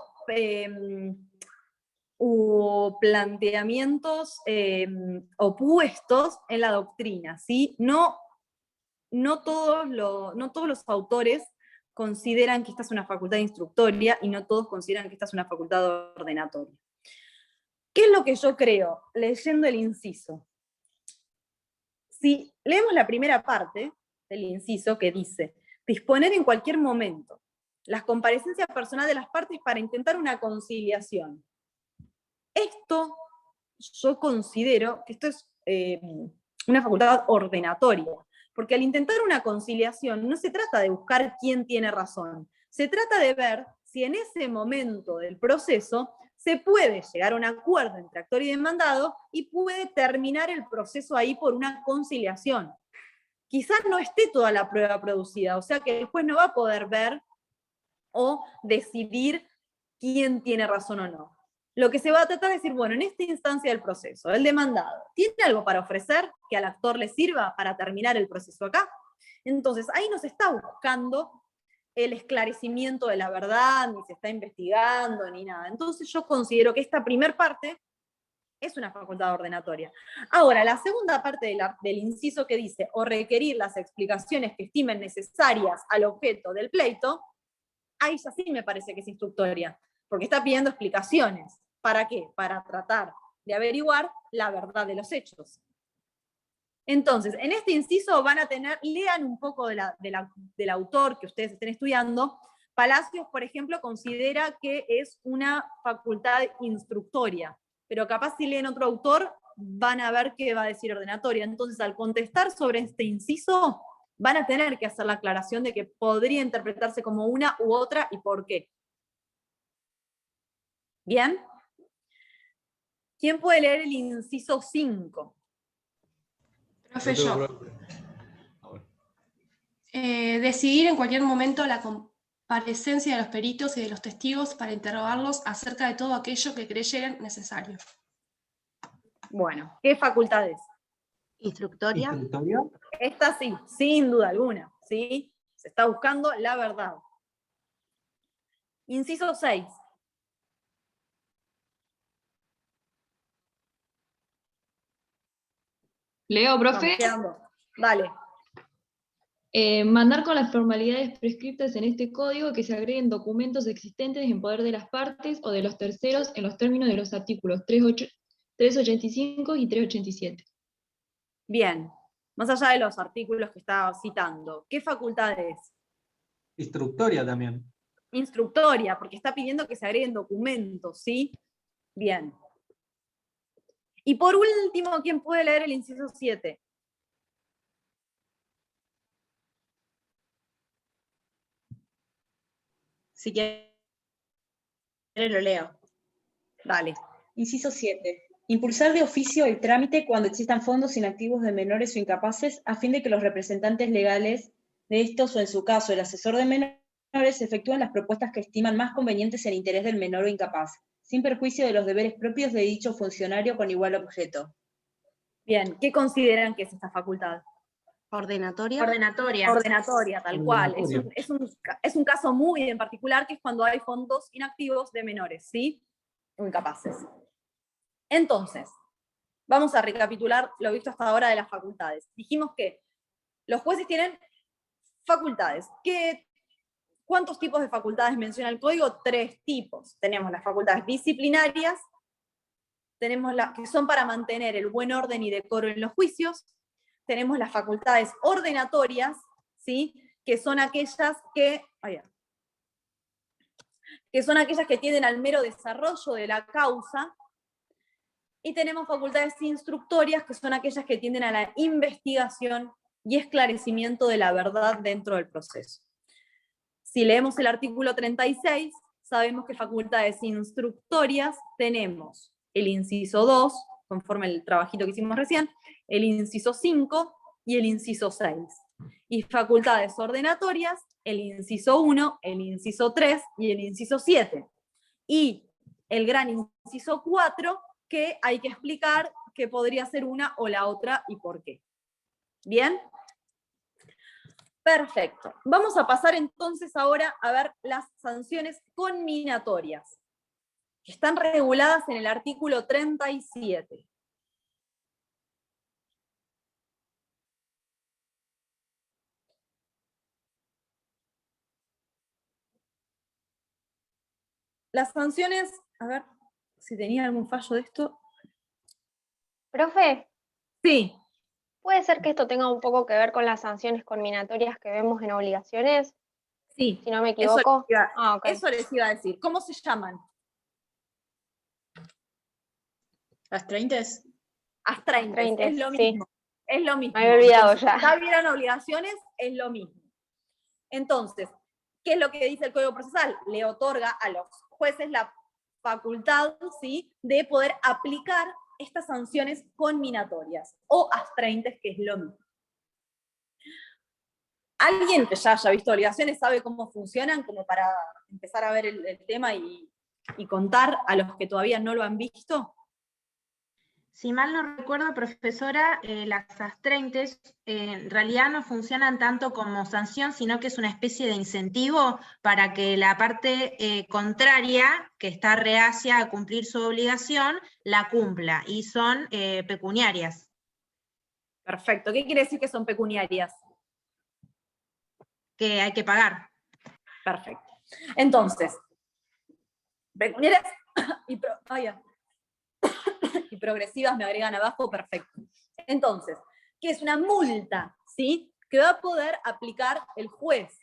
planteamientos opuestos en la doctrina, ¿sí? No todos los autores consideran que esta es una facultad instructoria y no todos consideran que esta es una facultad ordenatoria. ¿Qué es lo que yo creo leyendo el inciso? Si leemos la primera parte del inciso que dice, disponer en cualquier momento las comparecencias personales de las partes para intentar una conciliación. Esto yo considero que esto es una facultad ordenatoria, porque al intentar una conciliación no se trata de buscar quién tiene razón, se trata de ver si en ese momento del proceso se puede llegar a un acuerdo entre actor y demandado y puede terminar el proceso ahí por una conciliación. Quizás no esté toda la prueba producida, o sea que el juez no va a poder ver o decidir quién tiene razón o no. Lo que se va a tratar de decir, bueno, en esta instancia del proceso, el demandado, ¿tiene algo para ofrecer que al actor le sirva para terminar el proceso acá? Entonces, ahí no se está buscando el esclarecimiento de la verdad, ni se está investigando, ni nada. Entonces yo considero que esta primer parte es una facultad ordenatoria. Ahora, la segunda parte del inciso que dice, o requerir las explicaciones que estimen necesarias al objeto del pleito, ahí ya sí me parece que es instructoria, porque está pidiendo explicaciones. ¿Para qué? Para tratar de averiguar la verdad de los hechos. Entonces, en este inciso van a tener, lean un poco del autor que ustedes estén estudiando. Palacios, por ejemplo, considera que es una facultad instructoria, pero capaz si leen otro autor van a ver que va a decir ordenatoria. Entonces, al contestar sobre este inciso, van a tener que hacer la aclaración de que podría interpretarse como una u otra y por qué. ¿Bien? ¿Quién puede leer el inciso 5? Profe, yo. Decidir en cualquier momento la comparecencia de los peritos y de los testigos para interrogarlos acerca de todo aquello que creyeran necesario. Bueno, ¿qué facultad es? Instructoria. Esta sí, sin duda alguna, ¿sí? Se está buscando la verdad. Inciso 6. Leo, profe. Dale. Mandar con las formalidades prescritas en este código que se agreguen documentos existentes en poder de las partes o de los terceros en los términos de los artículos 385 y 387. Bien. Más allá de los artículos que estaba citando, ¿qué facultad es? Instructoria también. Instructoria, porque está pidiendo que se agreguen documentos, ¿sí? Bien. Y por último, ¿quién puede leer el inciso 7? Si quiere lo leo. Dale. Inciso 7. Impulsar de oficio el trámite cuando existan fondos inactivos de menores o incapaces a fin de que los representantes legales de estos o en su caso el asesor de menores efectúen las propuestas que estiman más convenientes en interés del menor o incapaz, sin perjuicio de los deberes propios de dicho funcionario con igual objeto. Bien, ¿qué consideran que es esta facultad? Ordenatoria. Ordenatoria, tal cual. Es un caso muy en particular que es cuando hay fondos inactivos de menores, ¿sí? O incapaces. Entonces, vamos a recapitular lo visto hasta ahora de las facultades. Dijimos que los jueces tienen facultades. ¿Cuántos tipos de facultades menciona el código? 3 tipos. Tenemos las facultades disciplinarias, tenemos las que son para mantener el buen orden y decoro en los juicios, tenemos las facultades ordenatorias, ¿sí? Que son aquellas que tienden al mero desarrollo de la causa, y tenemos facultades instructorias, que son aquellas que tienden a la investigación y esclarecimiento de la verdad dentro del proceso. Si leemos el artículo 36, sabemos que facultades instructorias tenemos el inciso 2, conforme el trabajito que hicimos recién, el inciso 5 y el inciso 6. Y facultades ordenatorias, el inciso 1, el inciso 3 y el inciso 7. Y el gran inciso 4, que hay que explicar que podría ser una o la otra y por qué. ¿Bien? Perfecto. Vamos a pasar entonces ahora a ver las sanciones conminatorias, que están reguladas en el artículo 37. Las sanciones, a ver, si tenía algún fallo de esto. Profe. Sí. ¿Puede ser que esto tenga un poco que ver con las sanciones conminatorias que vemos en obligaciones? Sí. Si no me equivoco. Eso les iba a decir. ¿Cómo se llaman? ¿Astraintes? Astraintes, es lo mismo. Sí. Es lo mismo. Me había olvidado Entonces, ya. si vieron obligaciones, es lo mismo. Entonces, ¿qué es lo que dice el Código Procesal? Le otorga a los jueces la facultad, ¿sí?, de poder aplicar estas sanciones conminatorias o astraintes, que es lo mismo. ¿Alguien que ya haya visto obligaciones sabe cómo funcionan, como para empezar a ver el tema y contar a los que todavía no lo han visto? Si mal no recuerdo, profesora, las astraintes en realidad no funcionan tanto como sanción, sino que es una especie de incentivo para que la parte contraria, que está reacia a cumplir su obligación, la cumpla, y son pecuniarias. Perfecto. ¿Qué quiere decir que son pecuniarias? Que hay que pagar. Perfecto. Entonces, pecuniarias y progresivas me agregan abajo, perfecto. Entonces, ¿qué es una multa? ¿Sí? Que va a poder aplicar el juez.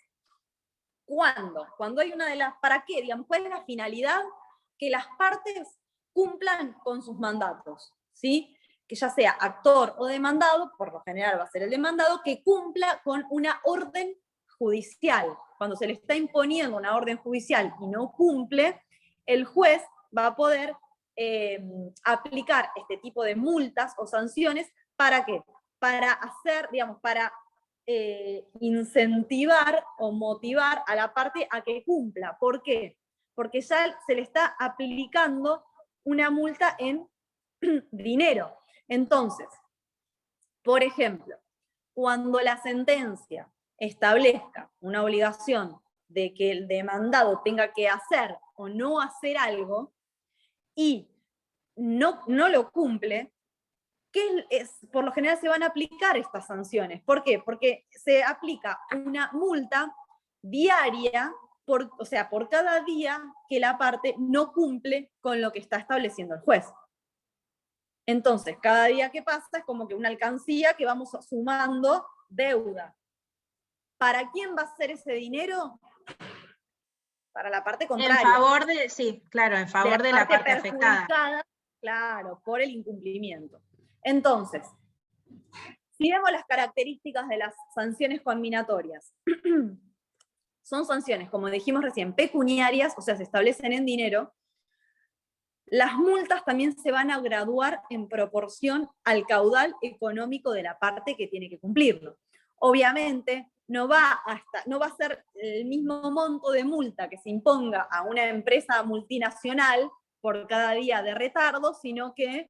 ¿Cuándo? Cuando hay una de las... ¿Para qué? Digamos, ¿cuál es la finalidad? Que las partes cumplan con sus mandatos, ¿sí? Que ya sea actor o demandado, por lo general va a ser el demandado, que cumpla con una orden judicial. Cuando se le está imponiendo una orden judicial y no cumple, el juez va a poder aplicar este tipo de multas o sanciones. ¿Para qué? Para hacer, digamos, para incentivar o motivar a la parte a que cumpla. ¿Por qué? Porque ya se le está aplicando una multa en dinero. Entonces, por ejemplo, cuando la sentencia establezca una obligación de que el demandado tenga que hacer o no hacer algo, y no lo cumple, por lo general se van a aplicar estas sanciones. ¿Por qué? Porque se aplica una multa diaria, o sea, por cada día que la parte no cumple con lo que está estableciendo el juez. Entonces, cada día que pasa es como que una alcancía que vamos sumando deuda. ¿Para quién va a ser ese dinero? Para la parte contraria. En favor de, sí, claro, en favor de la parte afectada. Claro, por el incumplimiento. Entonces, si vemos las características de las sanciones conminatorias, son sanciones, como dijimos recién, pecuniarias, o sea, se establecen en dinero. Las multas también se van a graduar en proporción al caudal económico de la parte que tiene que cumplirlo. Obviamente, no va a ser el mismo monto de multa que se imponga a una empresa multinacional por cada día de retardo, sino que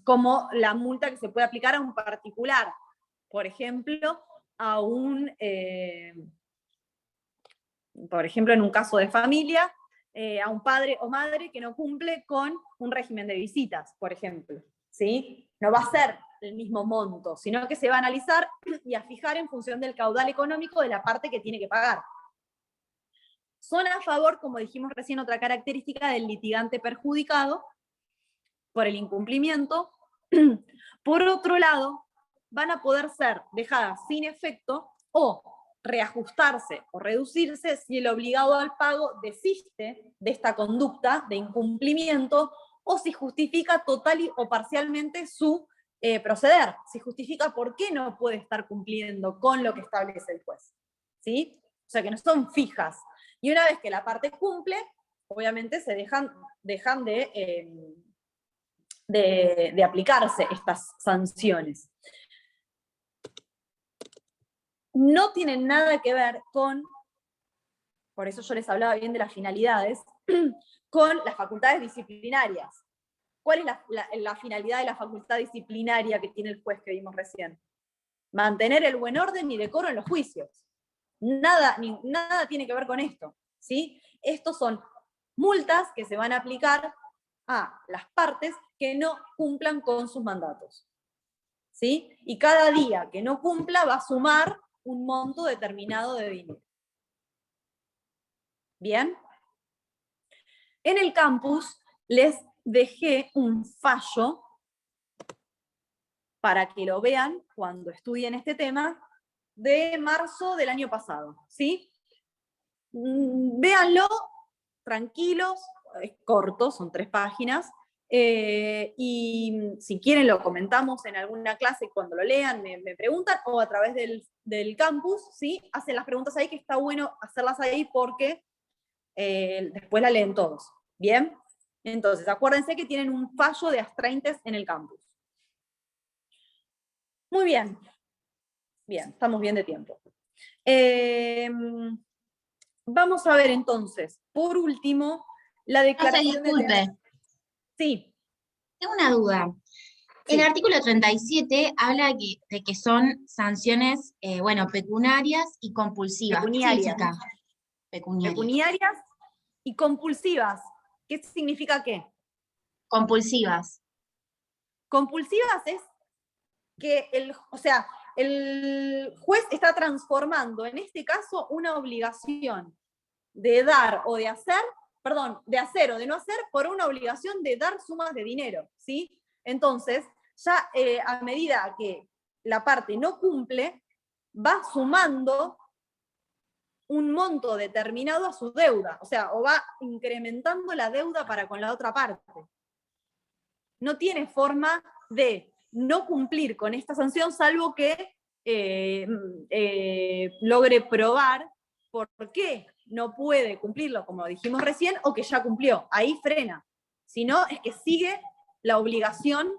como la multa que se puede aplicar a un particular. Por ejemplo, por ejemplo, en un caso de familia, a un padre o madre que no cumple con un régimen de visitas, por ejemplo, ¿sí? No va a ser el mismo monto, sino que se va a analizar y a fijar en función del caudal económico de la parte que tiene que pagar. Son a favor, como dijimos recién, otra característica del litigante perjudicado por el incumplimiento. Por otro lado, van a poder ser dejadas sin efecto o reajustarse o reducirse si el obligado al pago desiste de esta conducta de incumplimiento o si justifica total o parcialmente su proceder, si justifica por qué no puede estar cumpliendo con lo que establece el juez. ¿Sí? O sea, que no son fijas. Y una vez que la parte cumple, obviamente se dejan de aplicarse estas sanciones. No tienen nada que ver con, por eso yo les hablaba bien de las finalidades, con las facultades disciplinarias. ¿Cuál es la finalidad de la facultad disciplinaria que tiene el juez que vimos recién? Mantener el buen orden y decoro en los juicios. Nada tiene que ver con esto, ¿sí? Estos son multas que se van a aplicar a las partes que no cumplan con sus mandatos, ¿sí? Y cada día que no cumpla va a sumar un monto determinado de dinero. ¿Bien? En el campus les dejé un fallo para que lo vean cuando estudien este tema, de marzo del año pasado, ¿sí? Véanlo, tranquilos, es corto, son 3 páginas, y si quieren lo comentamos en alguna clase cuando lo lean, me preguntan, o a través del campus, ¿sí? Hacen las preguntas ahí, que está bueno hacerlas ahí porque después la leen todos, ¿bien? Entonces, acuérdense que tienen un fallo de astraintes en el campus. Muy bien. Bien, estamos bien de tiempo. Vamos a ver entonces, por último, la declaración disculpe. Sí. Tengo una duda. El artículo 37 habla de que son sanciones, pecuniarias y compulsivas. Pecuniarias. ¿Qué significa? Pecuniarias y compulsivas. ¿Qué significa qué? Compulsivas. Compulsivas es que el juez está transformando, en este caso, una obligación de dar o de hacer, de hacer o de no hacer, por una obligación de dar sumas de dinero, ¿sí? Entonces, ya a medida que la parte no cumple, va sumando un monto determinado a su deuda, o va incrementando la deuda para con la otra parte. No tiene forma de no cumplir con esta sanción, salvo que logre probar por qué no puede cumplirlo, como dijimos recién, o que ya cumplió. Ahí frena. Si no, es que sigue la obligación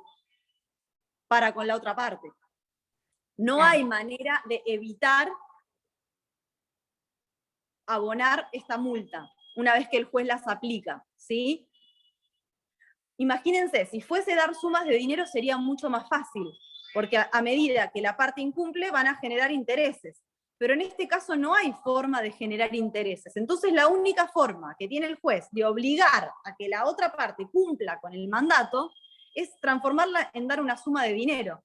para con la otra parte. No hay manera de evitar abonar esta multa una vez que el juez las aplica, ¿sí? Imagínense, si fuese dar sumas de dinero sería mucho más fácil, porque a medida que la parte incumple van a generar intereses. Pero en este caso no hay forma de generar intereses. Entonces la única forma que tiene el juez de obligar a que la otra parte cumpla con el mandato es transformarla en dar una suma de dinero.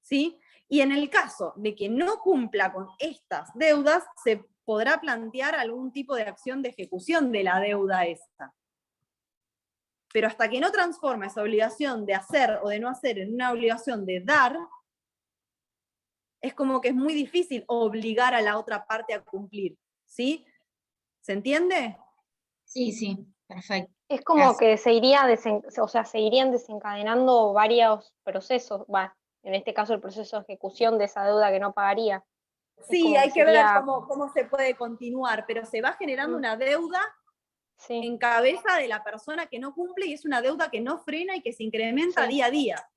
¿Sí? Y en el caso de que no cumpla con estas deudas, se podrá plantear algún tipo de acción de ejecución de la deuda esta. Pero hasta que no transforma esa obligación de hacer o de no hacer en una obligación de dar, es como que es muy difícil obligar a la otra parte a cumplir, ¿sí? ¿Se entiende? Sí, perfecto. Es como que se irían desencadenando varios procesos, en este caso el proceso de ejecución de esa deuda que no pagaría. Sí, hay que ver cómo se puede continuar, pero se va generando una deuda en cabeza de la persona que no cumple, y es una deuda que no frena y que se incrementa día a día.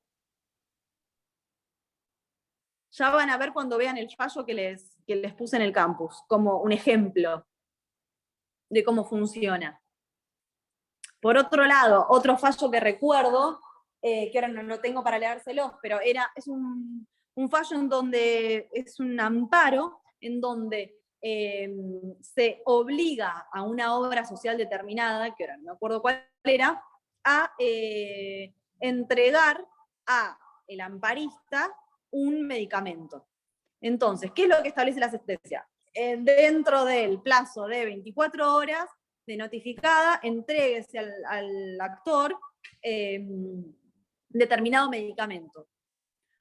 Ya van a ver cuando vean el fallo que les puse en el campus, como un ejemplo de cómo funciona. Por otro lado, otro fallo que recuerdo, que ahora no lo tengo para leérselos, pero es un fallo en donde es un amparo, en donde se obliga a una obra social determinada, que ahora no me acuerdo cuál era, a entregar al amparista un medicamento. Entonces, ¿qué es lo que establece la sentencia? Dentro del plazo de 24 horas de notificada, entréguese al actor determinado medicamento,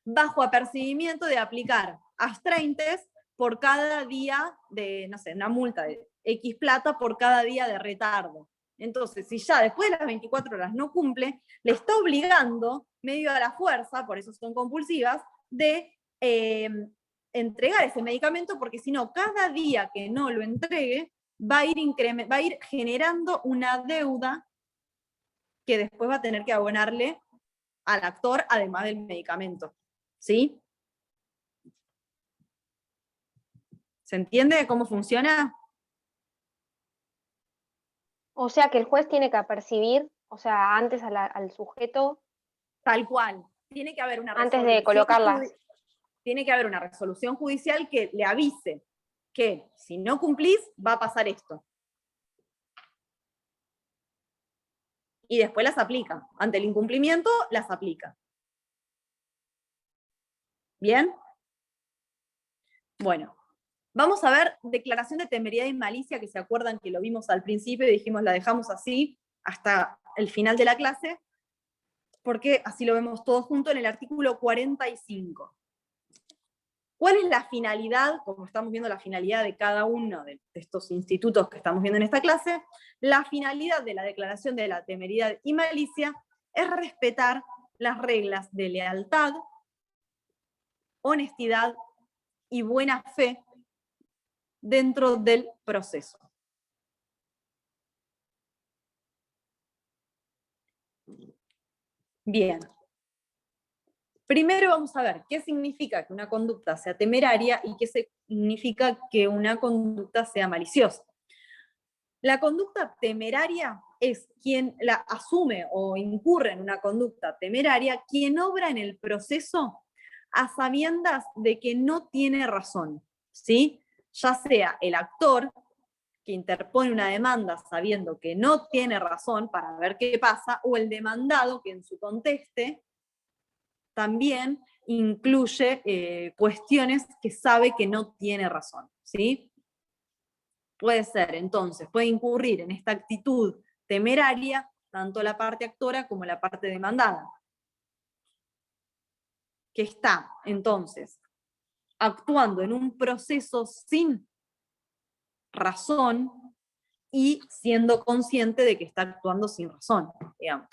bajo apercibimiento de aplicar astraintes por cada día de, no sé, una multa de X plata por cada día de retardo. Entonces, si ya después de las 24 horas no cumple, le está obligando, medio a la fuerza, por eso son compulsivas, de entregar ese medicamento, porque si no, cada día que no lo entregue, va a ir generando una deuda que después va a tener que abonarle al actor, además del medicamento. ¿Sí? ¿Se entiende cómo funciona? O sea que el juez tiene que apercibir, antes al sujeto. Tal cual. Tiene que haber una antes de colocarla. Tiene que haber una resolución judicial que le avise que si no cumplís va a pasar esto. Y después las aplica. Ante el incumplimiento, las aplica. ¿Bien? Bueno, vamos a ver declaración de temeridad y malicia, que se acuerdan que lo vimos al principio y dijimos la dejamos así. hasta el final de la clase, porque así lo vemos todos juntos en el artículo 45. ¿Cuál es la finalidad? Como estamos viendo la finalidad de cada uno de estos institutos que estamos viendo en esta clase, la finalidad de la declaración de la temeridad y malicia es respetar las reglas de lealtad, honestidad y buena fe dentro del proceso. Bien. Primero vamos a ver qué significa que una conducta sea temeraria y qué significa que una conducta sea maliciosa. La conducta temeraria es quien la asume o incurre en una conducta temeraria, quien obra en el proceso a sabiendas de que no tiene razón, ¿sí? Ya sea el actor, que interpone una demanda sabiendo que no tiene razón para ver qué pasa, o el demandado, que en su conteste también incluye cuestiones que sabe que no tiene razón, ¿sí? Puede ser, entonces, puede incurrir en esta actitud temeraria tanto la parte actora como la parte demandada, que está, entonces, actuando en un proceso sin razón y siendo consciente de que está actuando sin razón, digamos.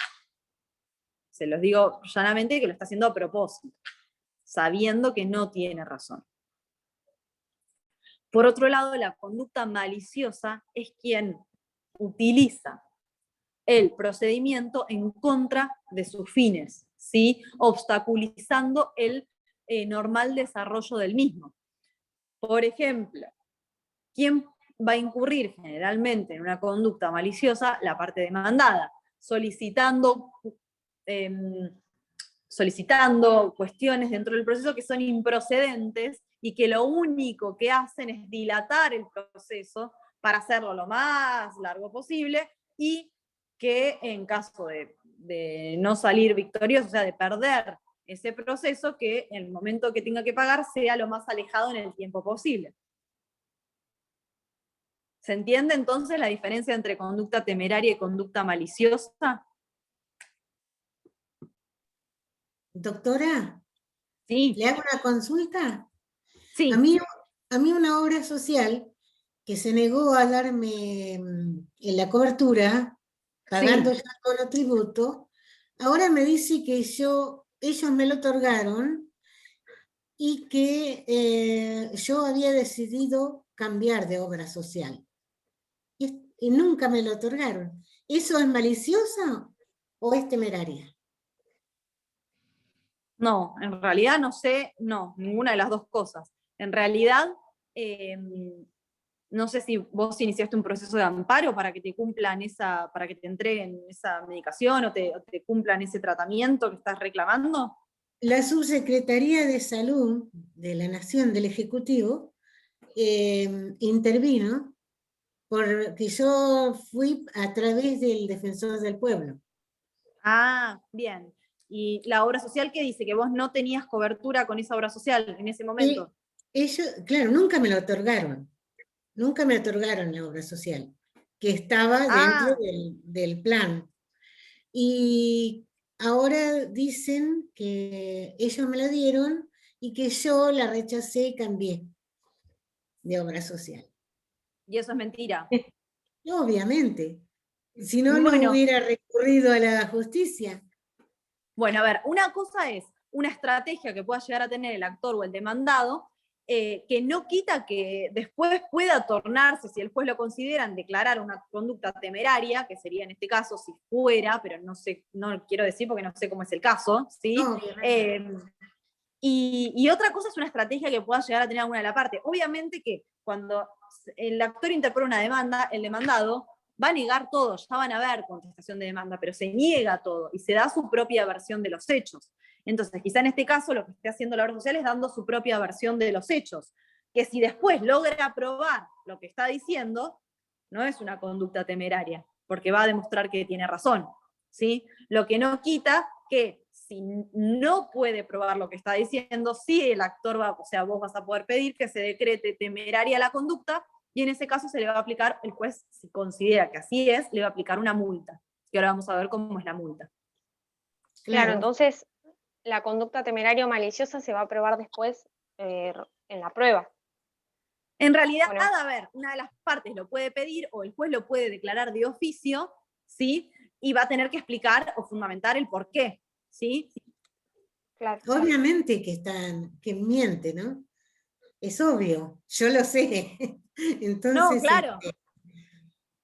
Se los digo llanamente que lo está haciendo a propósito, sabiendo que no tiene razón. Por otro lado, la conducta maliciosa es quien utiliza el procedimiento en contra de sus fines, ¿sí? Obstaculizando el normal desarrollo del mismo. Por ejemplo, ¿quién va a incurrir generalmente en una conducta maliciosa? La parte demandada, solicitando cuestiones dentro del proceso que son improcedentes y que lo único que hacen es dilatar el proceso para hacerlo lo más largo posible, y que en caso de no salir victorioso, o sea, de perder ese proceso, que el momento que tenga que pagar sea lo más alejado en el tiempo posible. ¿Se entiende entonces la diferencia entre conducta temeraria y conducta maliciosa? Doctora, sí. ¿Le hago una consulta? Sí. A mí una obra social que se negó a darme en la cobertura, pagando Sí. ya todo el tributo, ahora me dice que ellos me lo otorgaron y que yo había decidido cambiar de obra social. Y nunca me lo otorgaron. ¿Eso es maliciosa o es temeraria? No, en realidad no sé, no, ninguna de las dos cosas. En realidad, no sé si vos iniciaste un proceso de amparo para que te cumplan para que te entreguen esa medicación o te cumplan ese tratamiento que estás reclamando. La Subsecretaría de Salud de la Nación, del Ejecutivo, intervino porque yo fui a través del Defensor del Pueblo. Ah, bien. ¿Y la obra social qué dice? ¿Que vos no tenías cobertura con esa obra social en ese momento? Ellos, claro, nunca me lo otorgaron. Nunca me otorgaron la obra social, que estaba dentro del plan. Y ahora dicen que ellos me la dieron y que yo la rechacé y cambié de obra social. Y eso es mentira. Obviamente. Si no, Bueno, no hubiera recurrido a la justicia. Bueno, a ver, una cosa es una estrategia que pueda llegar a tener el actor o el demandado, que no quita que después pueda tornarse, si el juez lo considera, en declarar una conducta temeraria, que sería en este caso si fuera, pero no sé, no quiero decir porque no sé cómo es el caso, ¿sí? Y otra cosa es una estrategia que pueda llegar a tener alguna de la parte. Obviamente que cuando el actor interpone una demanda, el demandado va a negar todo, ya van a ver contestación de demanda, pero se niega todo y se da su propia versión de los hechos. Entonces, quizá en este caso lo que esté haciendo la obra social es dando su propia versión de los hechos, que si después logra probar lo que está diciendo, no es una conducta temeraria, porque va a demostrar que tiene razón, ¿sí? Lo que no quita que si no puede probar lo que está diciendo, sí el actor va, o sea, vos vas a poder pedir que se decrete temeraria la conducta, y en ese caso se le va a aplicar, el juez, si considera que así es, le va a aplicar una multa. que ahora vamos a ver cómo es la multa. Claro, entonces la conducta temeraria o maliciosa se va a probar después en la prueba. En realidad, Bueno. a ver, una de las partes lo puede pedir o el juez lo puede declarar de oficio, ¿sí? Y va a tener que explicar o fundamentar el por qué, ¿sí? Claro. Obviamente que miente, ¿no? Es obvio, yo lo sé. Entonces, No, claro.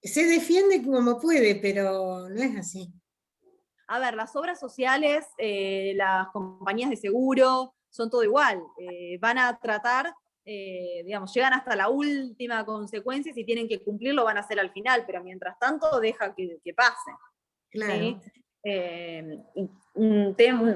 Se defiende como puede, pero no es así. A ver, las obras sociales, las compañías de seguro, son todo igual. Van a tratar, digamos, llegan hasta la última consecuencia y si tienen que cumplirlo van a hacer al final, pero mientras tanto deja que pase. Claro. ¿Sí?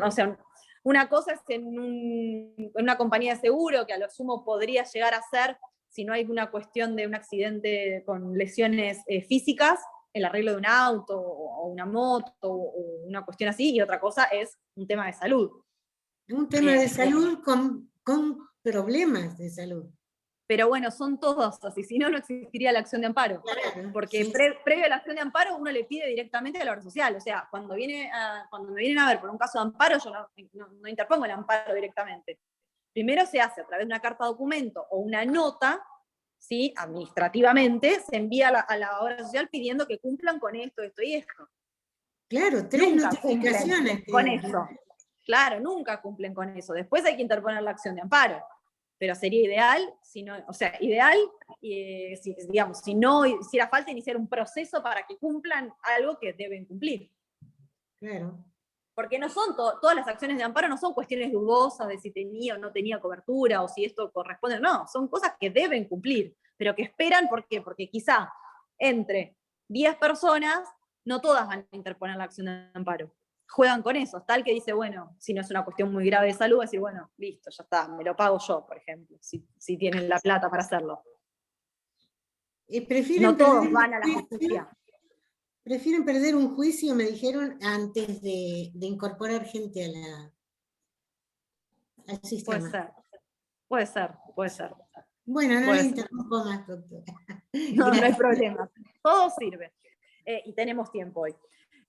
O sea, una cosa es en una compañía de seguro, que a lo sumo podría llegar a ser, si no hay una cuestión de un accidente con lesiones físicas, el arreglo de un auto o una moto o una cuestión así, y otra cosa es un tema de salud. Un tema de salud con problemas de salud. Pero bueno, son todos así, si no, no existiría la acción de amparo. Claro, porque sí. Previo a la acción de amparo, uno le pide directamente a la obra social. O sea, cuando me vienen a ver por un caso de amparo, yo no interpongo el amparo directamente. Primero se hace a través de una carta documento o una nota, ¿sí? Administrativamente, se envía a la obra social pidiendo que cumplan con esto, esto y esto. Claro, 3 Nunca notificaciones. con eso. Claro, nunca cumplen con eso. Después hay que interponer la acción de amparo. Pero sería ideal, si no hiciera falta iniciar un proceso para que cumplan algo que deben cumplir. Claro. Porque no son todas las acciones de amparo no son cuestiones dudosas de si tenía o no tenía cobertura o si esto corresponde, no, son cosas que deben cumplir, pero que esperan, ¿por qué? Porque quizá entre 10 personas no todas van a interponer la acción de amparo. Juegan con eso, tal que dice, bueno, si no es una cuestión muy grave de salud, decir, bueno, listo, ya está, me lo pago yo, por ejemplo, si tienen la plata para hacerlo. No todos van a la justicia. Prefieren perder un juicio, me dijeron, antes de incorporar gente al sistema. Puede ser. Bueno, no le interrumpo más, doctora. No hay problema. Todo sirve. Y tenemos tiempo hoy.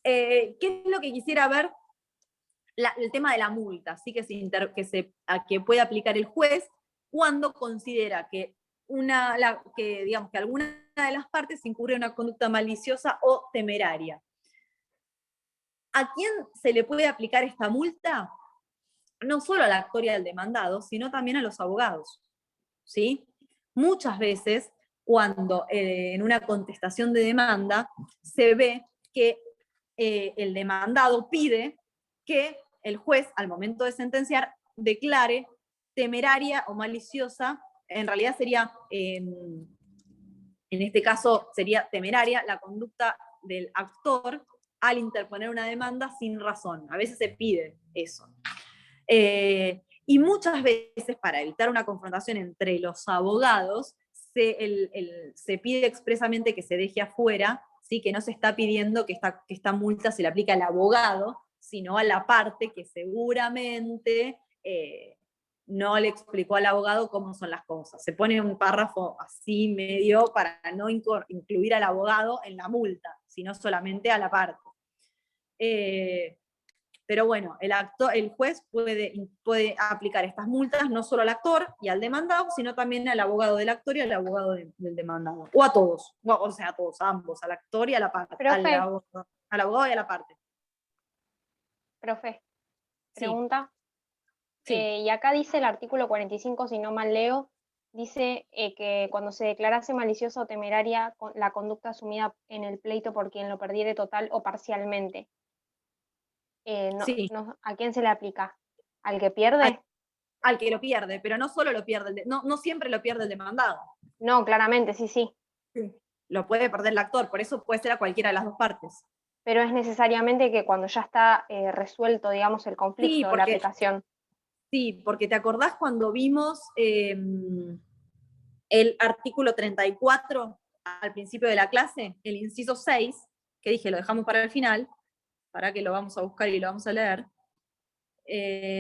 ¿Qué es lo que quisiera ver? El tema de la multa, ¿sí? que puede aplicar el juez cuando considera que alguna de las partes incurre en una conducta maliciosa o temeraria. ¿A quién se le puede aplicar esta multa? No solo a la actor y al demandado, sino también a los abogados, ¿sí? Muchas veces, cuando en una contestación de demanda se ve que el demandado pide que el juez, al momento de sentenciar, declare temeraria o maliciosa, en realidad sería, en este caso sería temeraria, la conducta del actor al interponer una demanda sin razón. A veces se pide eso. Y muchas veces, para evitar una confrontación entre los abogados, se pide expresamente que se deje afuera, ¿sí? Que no se está pidiendo que esta multa se le aplique al abogado, sino a la parte que seguramente no le explicó al abogado cómo son las cosas. Se pone un párrafo así medio para no incluir al abogado en la multa, sino solamente a la parte. Pero bueno, el juez puede aplicar estas multas no solo al actor y al demandado, sino también al abogado del actor y al abogado del demandado. O a todos, o sea, a todos, a ambos, al actor y a la parte. Al abogado y a la parte. Profe, pregunta. Sí. Y acá dice el artículo 45, si no mal leo, dice que cuando se declarase maliciosa o temeraria la conducta asumida en el pleito por quien lo perdiere total o parcialmente. ¿A quién se le aplica? ¿Al que pierde? Al que lo pierde, pero no solo lo pierde, no siempre lo pierde el demandado. No, claramente, sí. Lo puede perder el actor, por eso puede ser a cualquiera de las dos partes. Pero es necesariamente que cuando ya está resuelto, digamos, el conflicto, la aplicación. Sí, porque te acordás cuando vimos el artículo 34 al principio de la clase, el inciso 6, que dije, lo dejamos para el final, para que lo vamos a buscar y lo vamos a leer,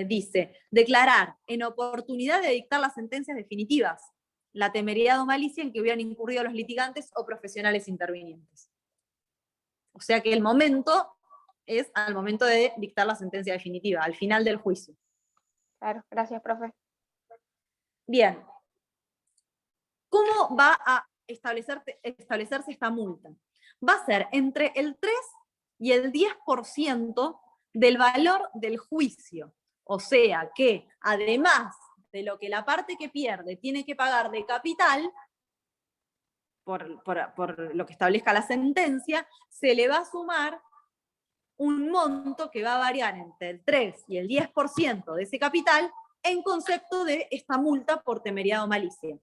dice, declarar en oportunidad de dictar las sentencias definitivas la temeridad o malicia en que hubieran incurrido los litigantes o profesionales intervinientes. O sea que el momento es al momento de dictar la sentencia definitiva, al final del juicio. Claro, gracias, profe. Bien. ¿Cómo va a establecerse esta multa? Va a ser entre el 3 y el 10% del valor del juicio. O sea que, además de lo que la parte que pierde tiene que pagar de capital, por lo que establezca la sentencia, se le va a sumar un monto que va a variar entre el 3 y el 10% de ese capital en concepto de esta multa por temeridad o malicia.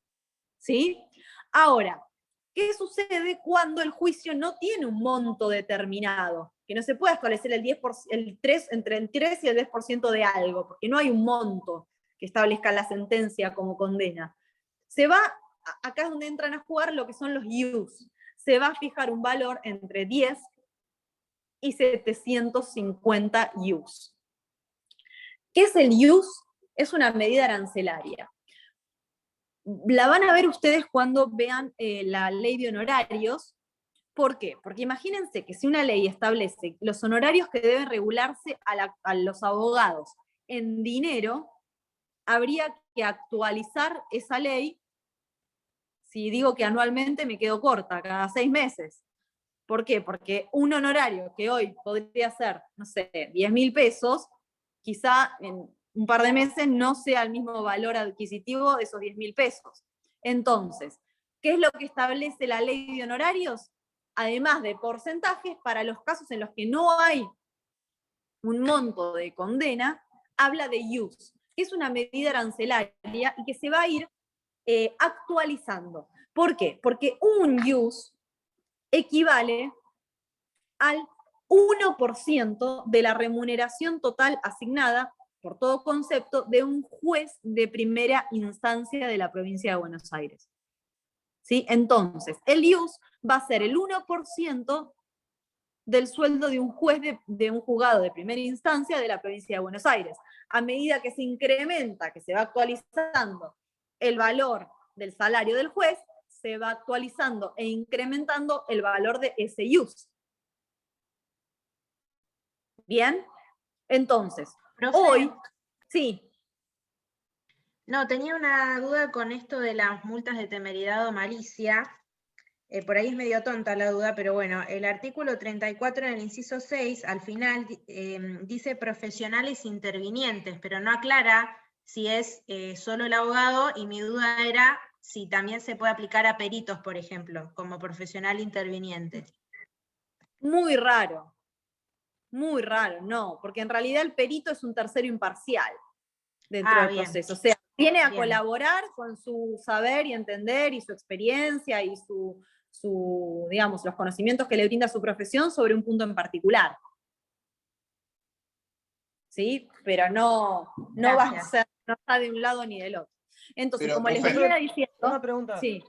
¿Sí? Ahora, ¿qué sucede cuando el juicio no tiene un monto determinado? Que no se puede establecer entre el 3 y el 10% de algo, porque no hay un monto que establezca la sentencia como condena. Acá es donde entran a jugar lo que son los ius. Se va a fijar un valor entre 10 y 750 ius. ¿Qué es el ius? Es una medida arancelaria. La van a ver ustedes cuando vean la ley de honorarios. ¿Por qué? Porque imagínense que si una ley establece los honorarios que deben regularse a los abogados en dinero, habría que actualizar esa ley. Si digo que anualmente me quedo corta, cada 6 meses. ¿Por qué? Porque un honorario que hoy podría ser, no sé, 10.000 pesos, quizá en un par de meses no sea el mismo valor adquisitivo de esos 10.000 pesos. Entonces, ¿qué es lo que establece la ley de honorarios? Además de porcentajes, para los casos en los que no hay un monto de condena, habla de ius, que es una medida arancelaria y que se va a ir actualizando. ¿Por qué? Porque un ius equivale al 1% de la remuneración total asignada por todo concepto de un juez de primera instancia de la provincia de Buenos Aires. ¿Sí? Entonces, el ius va a ser el 1% del sueldo de un juez de un juzgado de primera instancia de la provincia de Buenos Aires. A medida que se incrementa, que se va actualizando el valor del salario del juez, se va actualizando e incrementando el valor de ese ius. ¿Bien? Entonces, Profe, hoy, sí. No, tenía una duda con esto de las multas de temeridad o malicia. Por ahí es medio tonta la duda, pero bueno, el artículo 34 en el inciso 6, al final dice profesionales intervinientes, pero no aclara si es solo el abogado, y mi duda era si también se puede aplicar a peritos, por ejemplo, como profesional interviniente. Muy raro, no, porque en realidad el perito es un tercero imparcial dentro del proceso. O sea, viene a colaborar con su saber y entender y su experiencia y digamos, los conocimientos que le brinda su profesión sobre un punto en particular. ¿Sí? Pero no va a ser, no está de un lado ni del otro. Entonces, pero, como les profe, venía diciendo... Una pregunta. Sí.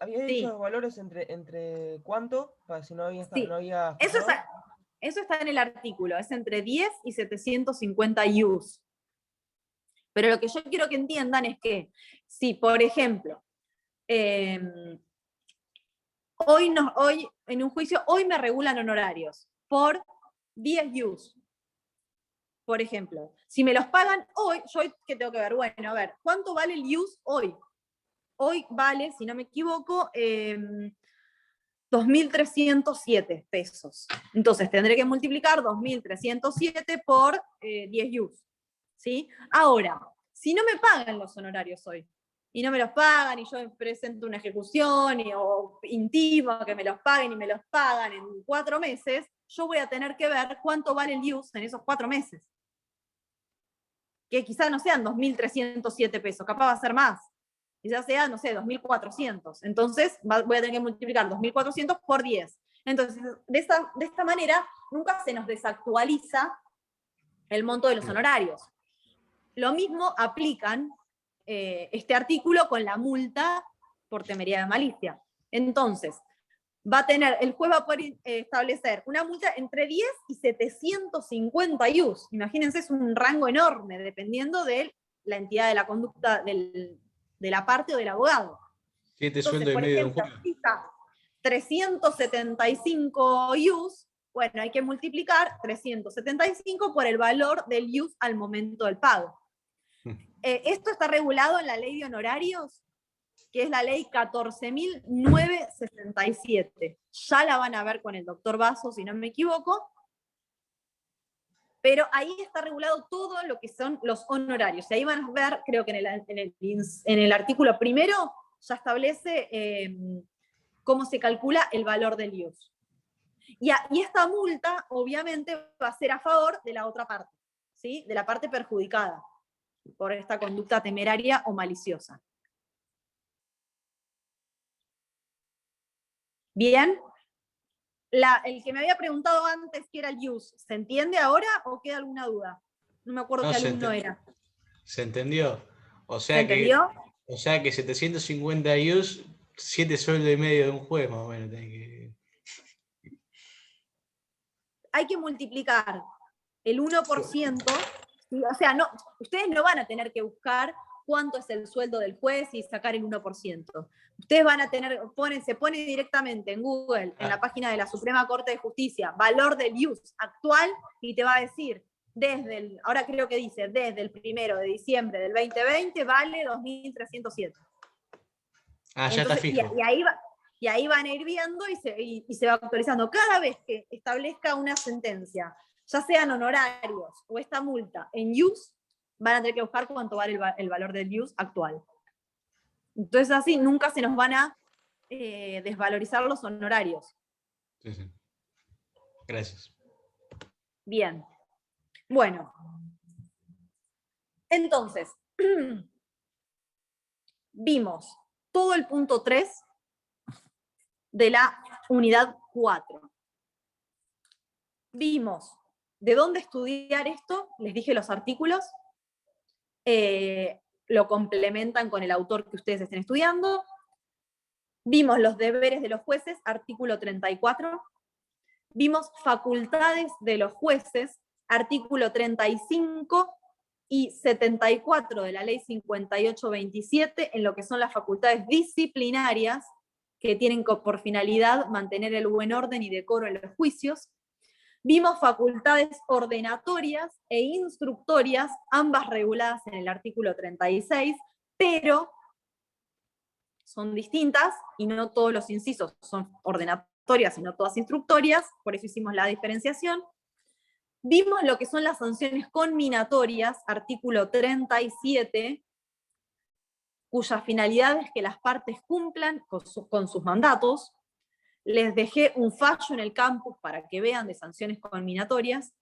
¿Había dicho los valores entre cuánto? Para si no había... Sí. No había Eso está en el artículo, es entre 10 y 750 ius. Pero lo que yo quiero que entiendan es que, si por ejemplo, hoy en un juicio, hoy me regulan honorarios por 10 ius. Por ejemplo, si me los pagan hoy, yo ¿qué tengo que ver? Bueno, a ver, ¿cuánto vale el ius hoy? Hoy vale, si no me equivoco, 2.307 pesos. Entonces tendré que multiplicar 2.307 por 10 ius. ¿Sí? Ahora, si no me pagan los honorarios hoy, y no me los pagan, y yo presento una ejecución, o intimo que me los paguen y me los pagan en 4 meses, yo voy a tener que ver cuánto vale el ius en esos 4 meses. Que quizás no sean 2.307 pesos, capaz va a ser más. Quizás sea, no sé, 2.400. Entonces voy a tener que multiplicar 2.400 por 10. Entonces, de esta manera, nunca se nos desactualiza el monto de los honorarios. Lo mismo aplican este artículo con la multa por temeridad de malicia. Entonces, el juez va a poder establecer una multa entre 10 y 750 ius. Imagínense, es un rango enorme, dependiendo de la entidad de la conducta de la parte o del abogado. 7 sueldos y medio de un juez. 375 ius, Bueno, hay que multiplicar 375 por el valor del IUS al momento del pago. Esto está regulado en la ley de honorarios, que es la ley 14.967. Ya la van a ver con el doctor Basso, si no me equivoco. Pero ahí está regulado todo lo que son los honorarios. Y ahí van a ver, creo que en el artículo primero ya establece cómo se calcula el valor del IUS. Y esta multa, obviamente, va a ser a favor de la otra parte, ¿sí? De la parte perjudicada por esta conducta temeraria o maliciosa. Bien. El que me había preguntado antes qué era el IUS, ¿se entiende ahora o queda alguna duda? No me acuerdo qué alumno era. ¿Se entendió? O sea ¿Se entendió? O sea que 750 IUs, 7 sueldos y medio de un juez, más o menos. Hay que multiplicar el 1%, ¿sí? O sea, no, ustedes no van a tener que buscar cuánto es el sueldo del juez y sacar el 1%. Ustedes van a tener, se pone directamente en Google, en la página de la Suprema Corte de Justicia, valor del IUS actual, y te va a decir, ahora creo que dice, desde el 1 de diciembre del 2020 vale 2.307. Ah, ya está fijo. Y ahí van a ir viendo y se va actualizando. Cada vez que establezca una sentencia, ya sean honorarios o esta multa en IUS, van a tener que buscar cuánto vale el valor del IUS actual. Entonces así nunca se nos van a desvalorizar los honorarios. Sí, sí. Gracias. Bien. Bueno. Entonces, vimos todo el punto 3 de la unidad 4. Vimos de dónde estudiar esto, les dije los artículos, lo complementan con el autor que ustedes estén estudiando. Vimos los deberes de los jueces, artículo 34. Vimos facultades de los jueces, artículo 35 y 74 de la ley 5827, en lo que son las facultades disciplinarias, que tienen por finalidad mantener el buen orden y decoro en los juicios. Vimos facultades ordenatorias e instructorias, ambas reguladas en el artículo 36, pero son distintas y no todos los incisos son ordenatorias, sino todas instructorias, por eso hicimos la diferenciación. Vimos lo que son las sanciones conminatorias, artículo 37, cuya finalidad es que las partes cumplan con sus mandatos. Les dejé un fallo en el campus para que vean de sanciones conminatorias.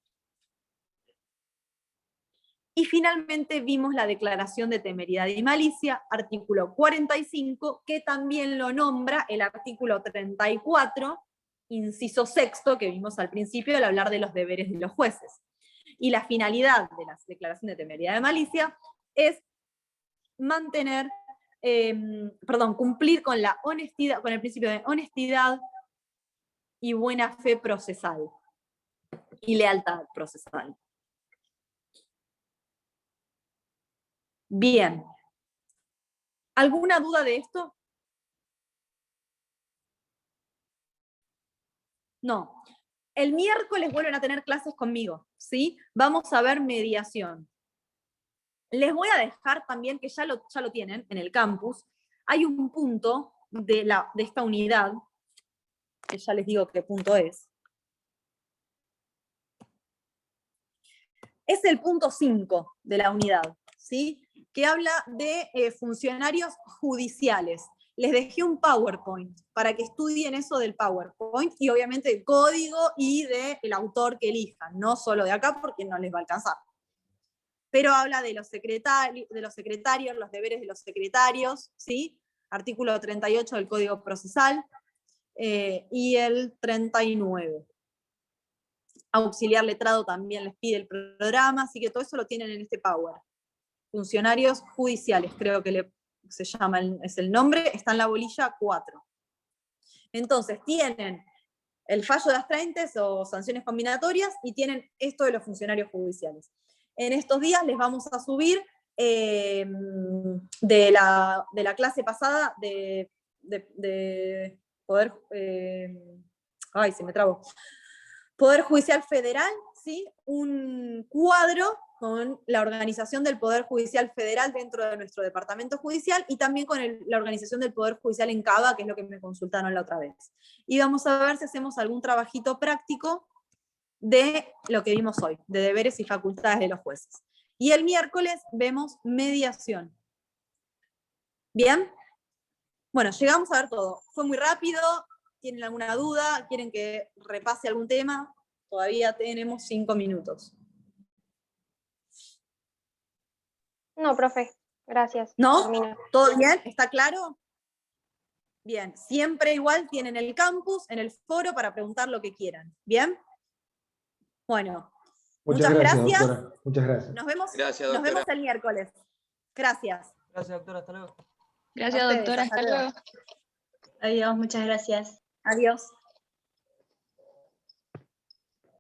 Y finalmente vimos la declaración de temeridad y malicia, artículo 45, que también lo nombra el artículo 34, inciso sexto, que vimos al principio al hablar de los deberes de los jueces. Y la finalidad de la declaración de temeridad y malicia es cumplir con la honestidad, con el principio de honestidad y buena fe procesal y lealtad procesal. Bien. ¿Alguna duda de esto? No. El miércoles vuelven a tener clases conmigo, ¿sí? Vamos a ver mediación. Les voy a dejar también, que ya lo tienen en el campus, hay un punto de esta unidad, que ya les digo qué punto es. Es el punto 5 de la unidad, ¿sí? Que habla de funcionarios judiciales. Les dejé un PowerPoint para que estudien eso del PowerPoint y obviamente el código y del autor que elijan, no solo de acá porque no les va a alcanzar. Pero habla de los secretarios, los deberes de los secretarios, ¿sí? Artículo 38 del Código Procesal y el 39. Auxiliar letrado también les pide el programa, así que todo eso lo tienen en este Power. Funcionarios judiciales, creo que se llama, es el nombre, está en la bolilla 4. Entonces, tienen el fallo de astraentes o sanciones combinatorias y tienen esto de los funcionarios judiciales. En estos días les vamos a subir de la clase pasada de poder... ay, se me trabó. Poder Judicial Federal, ¿sí? Un cuadro con la organización del Poder Judicial Federal dentro de nuestro departamento judicial y también con la organización del Poder Judicial en Cava, que es lo que me consultaron la otra vez. Y vamos a ver si hacemos algún trabajito práctico de lo que vimos hoy, de deberes y facultades de los jueces. Y el miércoles vemos mediación. ¿Bien? Bueno, llegamos a ver todo. Fue muy rápido. ¿Tienen alguna duda? ¿Quieren que repase algún tema? Todavía tenemos 5 minutos. No, profe, gracias. ¿No? Termino. ¿Todo bien? ¿Está claro? Bien, siempre igual tienen el campus, en el foro para preguntar lo que quieran. ¿Bien? Bueno, muchas gracias. Doctora. Muchas gracias. Nos vemos, Gracias, nos doctora. vemos el miércoles. Gracias. Gracias, doctora. Hasta luego. Gracias, A ustedes, doctora. hasta Hasta luego. luego. Adiós, muchas gracias. Adiós.